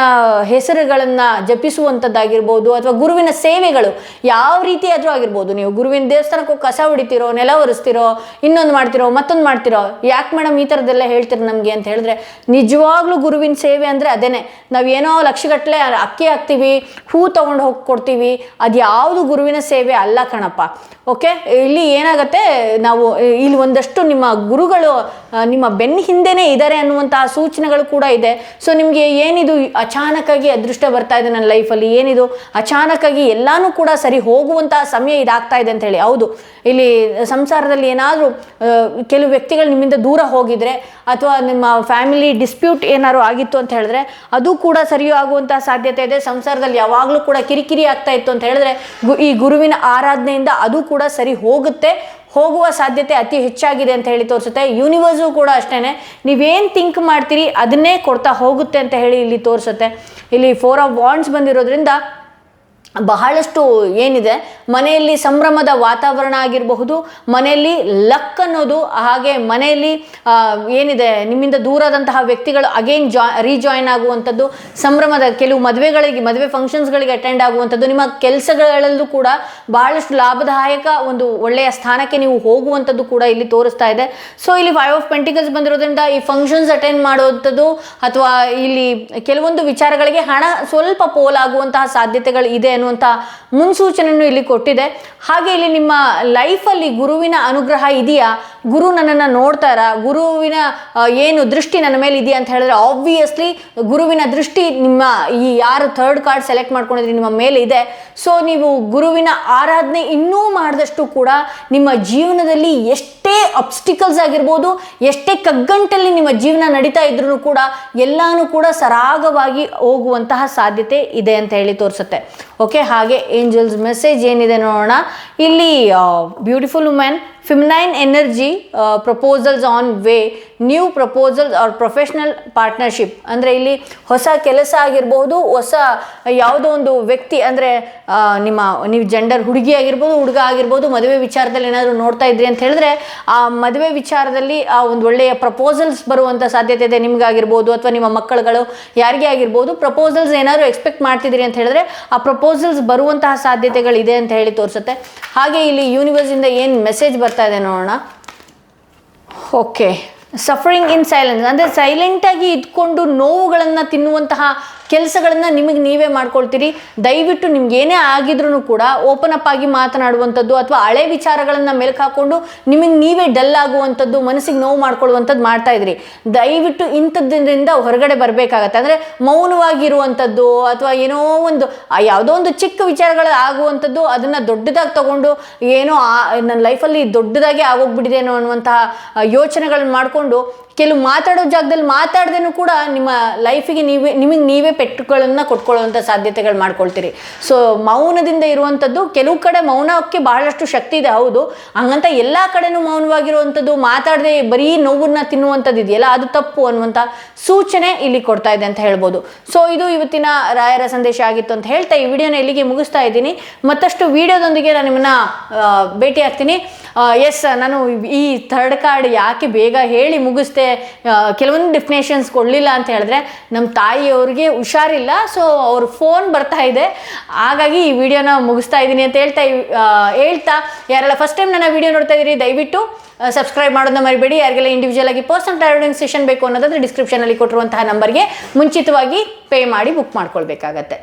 ಹೆಸರುಗಳನ್ನು ಜಪಿಸುವಂಥದ್ದಾಗಿರ್ಬೋದು, ಅಥವಾ ಗುರುವಿನ ಸೇವೆಗಳು ಯಾವ ರೀತಿ ಆದರೂ ಆಗಿರ್ಬೋದು. ನೀವು ಗುರುವಿನ ದೇವಸ್ಥಾನಕ್ಕೆ ಹೋಗಿ ಕಸ ಹೊಡಿತೀರೋ, ನೆಲ ಒರೆಸ್ತಿರೋ, ಇನ್ನೊಂದು ಮಾಡ್ತಿರೋ, ಮತ್ತೊಂದು ಮಾಡ್ತಿರೋ, ಯಾಕೆ ಮೇಡಮ್ ಈ ಥರದ್ದೆಲ್ಲ ಹೇಳ್ತೀರಿ ನಮಗೆ ಅಂತ ಹೇಳಿದ್ರೆ, ನಿಜವಾಗ್ಲೂ ಗುರುವಿನ ಸೇವೆ ಅಂದರೆ ಅದೇನೆ. ನಾವೇನೋ ಲಕ್ಷಗಟ್ಟಲೆ ಅಕ್ಕಿ ಹಾಕ್ತೀವಿ, ಹೂ ತೊಗೊಂಡು ಹೋಗಿ ಕೊಡ್ತೀವಿ, ಅದು ಯಾವುದು ಗುರುವಿನ ಸೇವೆ ಅಲ್ಲ ಕಣಪ್ಪ. ಓಕೆ, ಇಲ್ಲಿ ಏನಾಗುತ್ತೆ, ನಾವು ಇಲ್ಲಿ ಒಂದಷ್ಟು ನಿಮ್ಮ ಗುರುಗಳು ನಿಮ್ಮ ಬೆನ್ನ ಹಿಂದೆನೇ ಇದ್ದಾರೆ ಅನ್ನುವಂತಹ ಸೂಚನೆಗಳು ಕೂಡ ಇದೆ. ಸೊ ನಿಮಗೆ ಏನಿದು ಅಚಾನಕ್ಕಾಗಿ ಅದೃಷ್ಟ ಬರ್ತಾ ಇದೆ ನನ್ನ ಲೈಫಲ್ಲಿ, ಏನಿದು ಅಚಾನಕ್ಕಾಗಿ ಎಲ್ಲಾನು ಕೂಡ ಸರಿ ಹೋಗುವಂತಹ ಸಮಯ ಇದಾಗ್ತಾ ಇದೆ ಅಂತ ಹೇಳಿ. ಹೌದು, ಇಲ್ಲಿ ಸಂಸಾರದಲ್ಲಿ ಏನಾದರೂ ಕೆಲವು ವ್ಯಕ್ತಿಗಳು ನಿಮ್ಮಿಂದ ದೂರ ಹೋಗಿದ್ರೆ ಅಥವಾ ನಿಮ್ಮ ಫ್ಯಾಮಿಲಿ ಡಿಸ್ಪ್ಯೂಟ್ ಏನಾದ್ರು ಆಗಿತ್ತು ಅಂತ ಹೇಳಿದ್ರೆ ಅದು ಕೂಡ ಸರಿ ಆಗುವಂತಹ ಸಾಧ್ಯತೆ ಇದೆ. ಸಂಸಾರದಲ್ಲಿ ಯಾವಾಗಲೂ ಕೂಡ ಕಿರಿಕಿರಿ ಆಗ್ತಾ ಇತ್ತು ಅಂತ ಹೇಳಿದ್ರೆ ಈ ಗುರುವಿನ ಆರಾಧನೆಯಿಂದ ಅದು ಕೂಡ ಸರಿ ಹೋಗುವ ಸಾಧ್ಯತೆ ಅತಿ ಹೆಚ್ಚಾಗಿದೆ ಅಂತ ಹೇಳಿ ತೋರಿಸುತ್ತೆ. ಯೂನಿವರ್ಸು ಕೂಡ ಅಷ್ಟೇ, ನೀವೇನು ಥಿಂಕ್ ಮಾಡ್ತೀರಿ ಅದನ್ನೇ ಕೊಡ್ತಾ ಹೋಗುತ್ತೆ ಅಂತ ಹೇಳಿ ಇಲ್ಲಿ ತೋರಿಸುತ್ತೆ. ಇಲ್ಲಿ 4 ಆಫ್ ವಾಂಡ್ಸ್ ಬಂದಿರೋದ್ರಿಂದ ಬಹಳಷ್ಟು ಏನಿದೆ, ಮನೆಯಲ್ಲಿ ಸಂಭ್ರಮದ ವಾತಾವರಣ ಆಗಿರಬಹುದು, ಮನೆಯಲ್ಲಿ ಲಕ್ ಅನ್ನೋದು, ಹಾಗೆ ಮನೆಯಲ್ಲಿ ಏನಿದೆ ನಿಮ್ಮಿಂದ ದೂರದಂತಹ ವ್ಯಕ್ತಿಗಳು ಅಗೇನ್ ರೀಜಾಯಿನ್ ಆಗುವಂಥದ್ದು, ಸಂಭ್ರಮದ ಕೆಲವು ಮದುವೆ ಫಂಕ್ಷನ್ಸ್ಗಳಿಗೆ ಅಟೆಂಡ್ ಆಗುವಂಥದ್ದು, ನಿಮ್ಮ ಕೆಲಸಗಳಲ್ಲೂ ಕೂಡ ಬಹಳಷ್ಟು ಲಾಭದಾಯಕ ಒಂದು ಒಳ್ಳೆಯ ಸ್ಥಾನಕ್ಕೆ ನೀವು ಹೋಗುವಂಥದ್ದು ಕೂಡ ಇಲ್ಲಿ ತೋರಿಸ್ತಾ ಇದೆ. ಸೊ ಇಲ್ಲಿ 5 ಆಫ್ ಪೆಂಟಿಕಲ್ಸ್ ಬಂದಿರೋದ್ರಿಂದ ಈ ಫಂಕ್ಷನ್ಸ್ ಅಟೆಂಡ್ ಮಾಡುವಂಥದ್ದು ಅಥವಾ ಇಲ್ಲಿ ಕೆಲವೊಂದು ವಿಚಾರಗಳಿಗೆ ಹಣ ಸ್ವಲ್ಪ ಪೋಲಾಗುವಂತಹ ಸಾಧ್ಯತೆಗಳು ಇದೆ ಅನ್ನುವಂಥ ಮುನ್ಸೂಚನೆಯನ್ನು ಇಲ್ಲಿ ಕೊಟ್ಟಿದೆ. ಹಾಗೆ ಇಲ್ಲಿ ನಿಮ್ಮ ಲೈಫಲ್ಲಿ ಗುರುವಿನ ಅನುಗ್ರಹ ಇದೆಯಾ, ಗುರು ನನ್ನನ್ನು ನೋಡ್ತಾರಾ, ಗುರುವಿನ ಏನು ದೃಷ್ಟಿ ನನ್ನ ಮೇಲೆ ಇದೆಯಾ ಅಂತ ಹೇಳಿದ್ರೆ ಆಬ್ವಿಯಸ್ಲಿ ಗುರುವಿನ ದೃಷ್ಟಿ ನಿಮ್ಮ ಈ ಯಾರು 3rd ಕಾರ್ಡ್ ಸೆಲೆಕ್ಟ್ ಮಾಡ್ಕೊಂಡಿದ್ರಿ ನಿಮ್ಮ ಮೇಲೆ ಇದೆ. ಸೊ ನೀವು ಗುರುವಿನ ಆರಾಧನೆ ಇನ್ನೂ ಮಾಡಿದಷ್ಟು ಕೂಡ ನಿಮ್ಮ ಜೀವನದಲ್ಲಿ ಎಷ್ಟೇ ಅಬ್ಸ್ಟಿಕಲ್ಸ್ ಆಗಿರ್ಬೋದು, ಎಷ್ಟೇ ಕಗ್ಗಂಟಲ್ಲಿ ನಿಮ್ಮ ಜೀವನ ನಡೀತಾ ಇದ್ರೂ ಕೂಡ ಎಲ್ಲಾನು ಕೂಡ ಸರಾಗವಾಗಿ ಹೋಗುವಂತಹ ಸಾಧ್ಯತೆ ಇದೆ ಅಂತ ಹೇಳಿ ತೋರಿಸುತ್ತೆ. ಓಕೆ, ಹಾಗೆ ಏಂಜಲ್ಸ್ ಮೆಸೇಜ್ ಏನಿದೆ ನೋಡೋಣ. ಇಲ್ಲಿ beautiful women, feminine energy, proposals on way, new proposals are professional partnership. ಅಂದರೆ ಇಲ್ಲಿ ಹೊಸ ಕೆಲಸ ಆಗಿರ್ಬೋದು, ಹೊಸ ಯಾವುದೋ ಒಂದು ವ್ಯಕ್ತಿ ಅಂದರೆ ನೀವು ಜೆಂಡರ್ ಹುಡುಗಿ ಆಗಿರ್ಬೋದು, ಹುಡುಗ ಆಗಿರ್ಬೋದು, ಮದುವೆ ವಿಚಾರದಲ್ಲಿ ಏನಾದರೂ ನೋಡ್ತಾ ಇದ್ರಿ ಅಂತ ಹೇಳಿದ್ರೆ ಆ ಮದುವೆ ವಿಚಾರದಲ್ಲಿ ಆ ಒಂದು ಒಳ್ಳೆಯ ಪ್ರಪೋಸಲ್ಸ್ ಬರುವಂಥ ಸಾಧ್ಯತೆ ಇದೆ. ನಿಮಗಾಗಿರ್ಬೋದು ಅಥವಾ ನಿಮ್ಮ ಮಕ್ಕಳುಗಳು ಯಾರಿಗೇ ಆಗಿರ್ಬೋದು, ಪ್ರಪೋಸಲ್ಸ್ ಏನಾದರೂ ಎಕ್ಸ್ಪೆಕ್ಟ್ ಮಾಡ್ತಿದ್ದೀರಿ ಅಂತ ಹೇಳಿದ್ರೆ ಆ ಪ್ರಪೋಸಲ್ಸ್ ಬರುವಂತಹ ಸಾಧ್ಯತೆಗಳಿದೆ ಅಂತ ಹೇಳಿ ತೋರಿಸುತ್ತೆ. ಹಾಗೆ ಇಲ್ಲಿ ಯೂನಿವರ್ಸಿಂದ ಏನು ಮೆಸೇಜ್ ಬರ್ತಾ ಇದೆ ನೋಡೋಣ. ಓಕೆ, ಸಫರಿಂಗ್ ಇನ್ ಸೈಲೆನ್ಸ್ ಅಂದರೆ ಸೈಲೆಂಟಾಗಿ ಇದ್ಕೊಂಡು ನೋವುಗಳನ್ನು ತಿನ್ನುವಂತಹ ಕೆಲಸಗಳನ್ನು ನಿಮಗೆ ನೀವೇ ಮಾಡ್ಕೊಳ್ತೀರಿ. ದಯವಿಟ್ಟು ನಿಮ್ಗೆ ಏನೇ ಆಗಿದ್ರೂ ಕೂಡ ಓಪನ್ ಅಪ್ ಆಗಿ ಮಾತನಾಡುವಂಥದ್ದು ಅಥವಾ ಹಳೆ ವಿಚಾರಗಳನ್ನು ಮೆಲುಕು ಹಾಕ್ಕೊಂಡು ನಿಮಗೆ ನೀವೇ ಡಲ್ ಆಗುವಂಥದ್ದು, ಮನಸ್ಸಿಗೆ ನೋವು ಮಾಡ್ಕೊಳ್ಳುವಂಥದ್ದು ಮಾಡ್ತಾ ಇದ್ರಿ. ದಯವಿಟ್ಟು ಇಂಥದ್ದರಿಂದ ಹೊರಗಡೆ ಬರಬೇಕಾಗತ್ತೆ. ಅಂದರೆ ಮೌನವಾಗಿರುವಂಥದ್ದು ಅಥವಾ ಏನೋ ಒಂದು ಯಾವುದೋ ಒಂದು ಚಿಕ್ಕ ವಿಚಾರಗಳು ಆಗುವಂಥದ್ದು ಅದನ್ನು ದೊಡ್ಡದಾಗಿ ತಗೊಂಡು ಏನೋ ನನ್ನ ಲೈಫಲ್ಲಿ ದೊಡ್ಡದಾಗಿ ಆಗೋಗ್ಬಿಟ್ಟಿದೇನೋ ಅನ್ನುವಂತಹ ಯೋಚನೆಗಳನ್ನ ಮಾಡಿಕೊಂಡು ಕೆಲವು ಮಾತಾಡೋ ಜಾಗದಲ್ಲಿ ಮಾತಾಡ್ದೇನೂ ಕೂಡ ನಿಮ್ಮ ಲೈಫಿಗೆ ನಿಮಗೆ ನೀವೇ ಪೆಟ್ಟುಗಳನ್ನು ಕೊಟ್ಕೊಳ್ಳುವಂಥ ಸಾಧ್ಯತೆಗಳು ಮಾಡ್ಕೊಳ್ತೀರಿ. ಸೊ ಮೌನದಿಂದ ಇರುವಂಥದ್ದು, ಕೆಲವು ಕಡೆ ಮೌನಕ್ಕೆ ಬಹಳಷ್ಟು ಶಕ್ತಿ ಇದೆ ಹೌದು, ಹಂಗಂತ ಎಲ್ಲ ಕಡೆನೂ ಮೌನವಾಗಿರುವಂಥದ್ದು, ಮಾತಾಡದೆ ಬರೀ ನೋವನ್ನ ತಿನ್ನುವಂಥದ್ದು ಇದೆಯಲ್ಲ ಅದು ತಪ್ಪು ಅನ್ನುವಂಥ ಸೂಚನೆ ಇಲ್ಲಿ ಕೊಡ್ತಾ ಇದೆ ಅಂತ ಹೇಳ್ಬೋದು. ಸೊ ಇದು ಇವತ್ತಿನ ರಾಯರ ಸಂದೇಶ ಆಗಿತ್ತು ಅಂತ ಹೇಳ್ತಾ ಈ ವಿಡಿಯೋನ ಇಲ್ಲಿಗೆ ಮುಗಿಸ್ತಾ ಇದ್ದೀನಿ. ಮತ್ತಷ್ಟು ವಿಡಿಯೋದೊಂದಿಗೆ ನಾನು ನಿಮ್ಮನ್ನ ಭೇಟಿ ಆಗ್ತೀನಿ. ಎಸ್, ನಾನು ಈ ಥರ್ಡ್ ಕಾರ್ಡ್ ಯಾಕೆ ಬೇಗ ಹೇಳಿ ಮುಗಿಸ್ದೆ, ಕೆಲವೊಂದು ಡೆಫಿನೇಷನ್ಸ್ ಕೊಡಲಿಲ್ಲ ಅಂತ ಹೇಳಿದ್ರೆ ನಮ್ಮ ತಾಯಿಯವ್ರಿಗೆ ಹುಷಾರಿಲ್ಲ, ಸೊ ಅವ್ರ ಫೋನ್ ಬರ್ತಾ ಇದೆ, ಹಾಗಾಗಿ ಈ ವಿಡಿಯೋನ ಮುಗಿಸ್ತಾ ಇದ್ದೀನಿ ಅಂತ ಹೇಳ್ತಾ ಯಾರೆಲ್ಲ ಫಸ್ಟ್ ಟೈಮ್ ನನ್ನ ವಿಡಿಯೋ ನೋಡ್ತಾ ಇದ್ದೀರಿ ದಯವಿಟ್ಟು ಸಬ್ಸ್ಕ್ರೈಬ್ ಮಾಡೋದನ್ನ ಮರಿಬೇಡಿ. ಯಾರಿಗೆಲ್ಲ ಇಂಡಿವಿಜುವಲ್ ಆಗಿ ಪರ್ಸನಲ್ ಟ್ರಾವೆಲಿಂಗ್ ಸೆಷನ್ ಬೇಕು ಅನ್ನೋದಾದ್ರೆ ಡಿಸ್ಕ್ರಿಪ್ಷನಲ್ಲಿ ಕೊಟ್ಟಿರುವಂತಹ ನಂಬರ್ಗೆ ಮುಂಚಿತವಾಗಿ ಪೇ ಮಾಡಿ ಬುಕ್ ಮಾಡ್ಕೊಳ್ಬೇಕಾಗತ್ತೆ.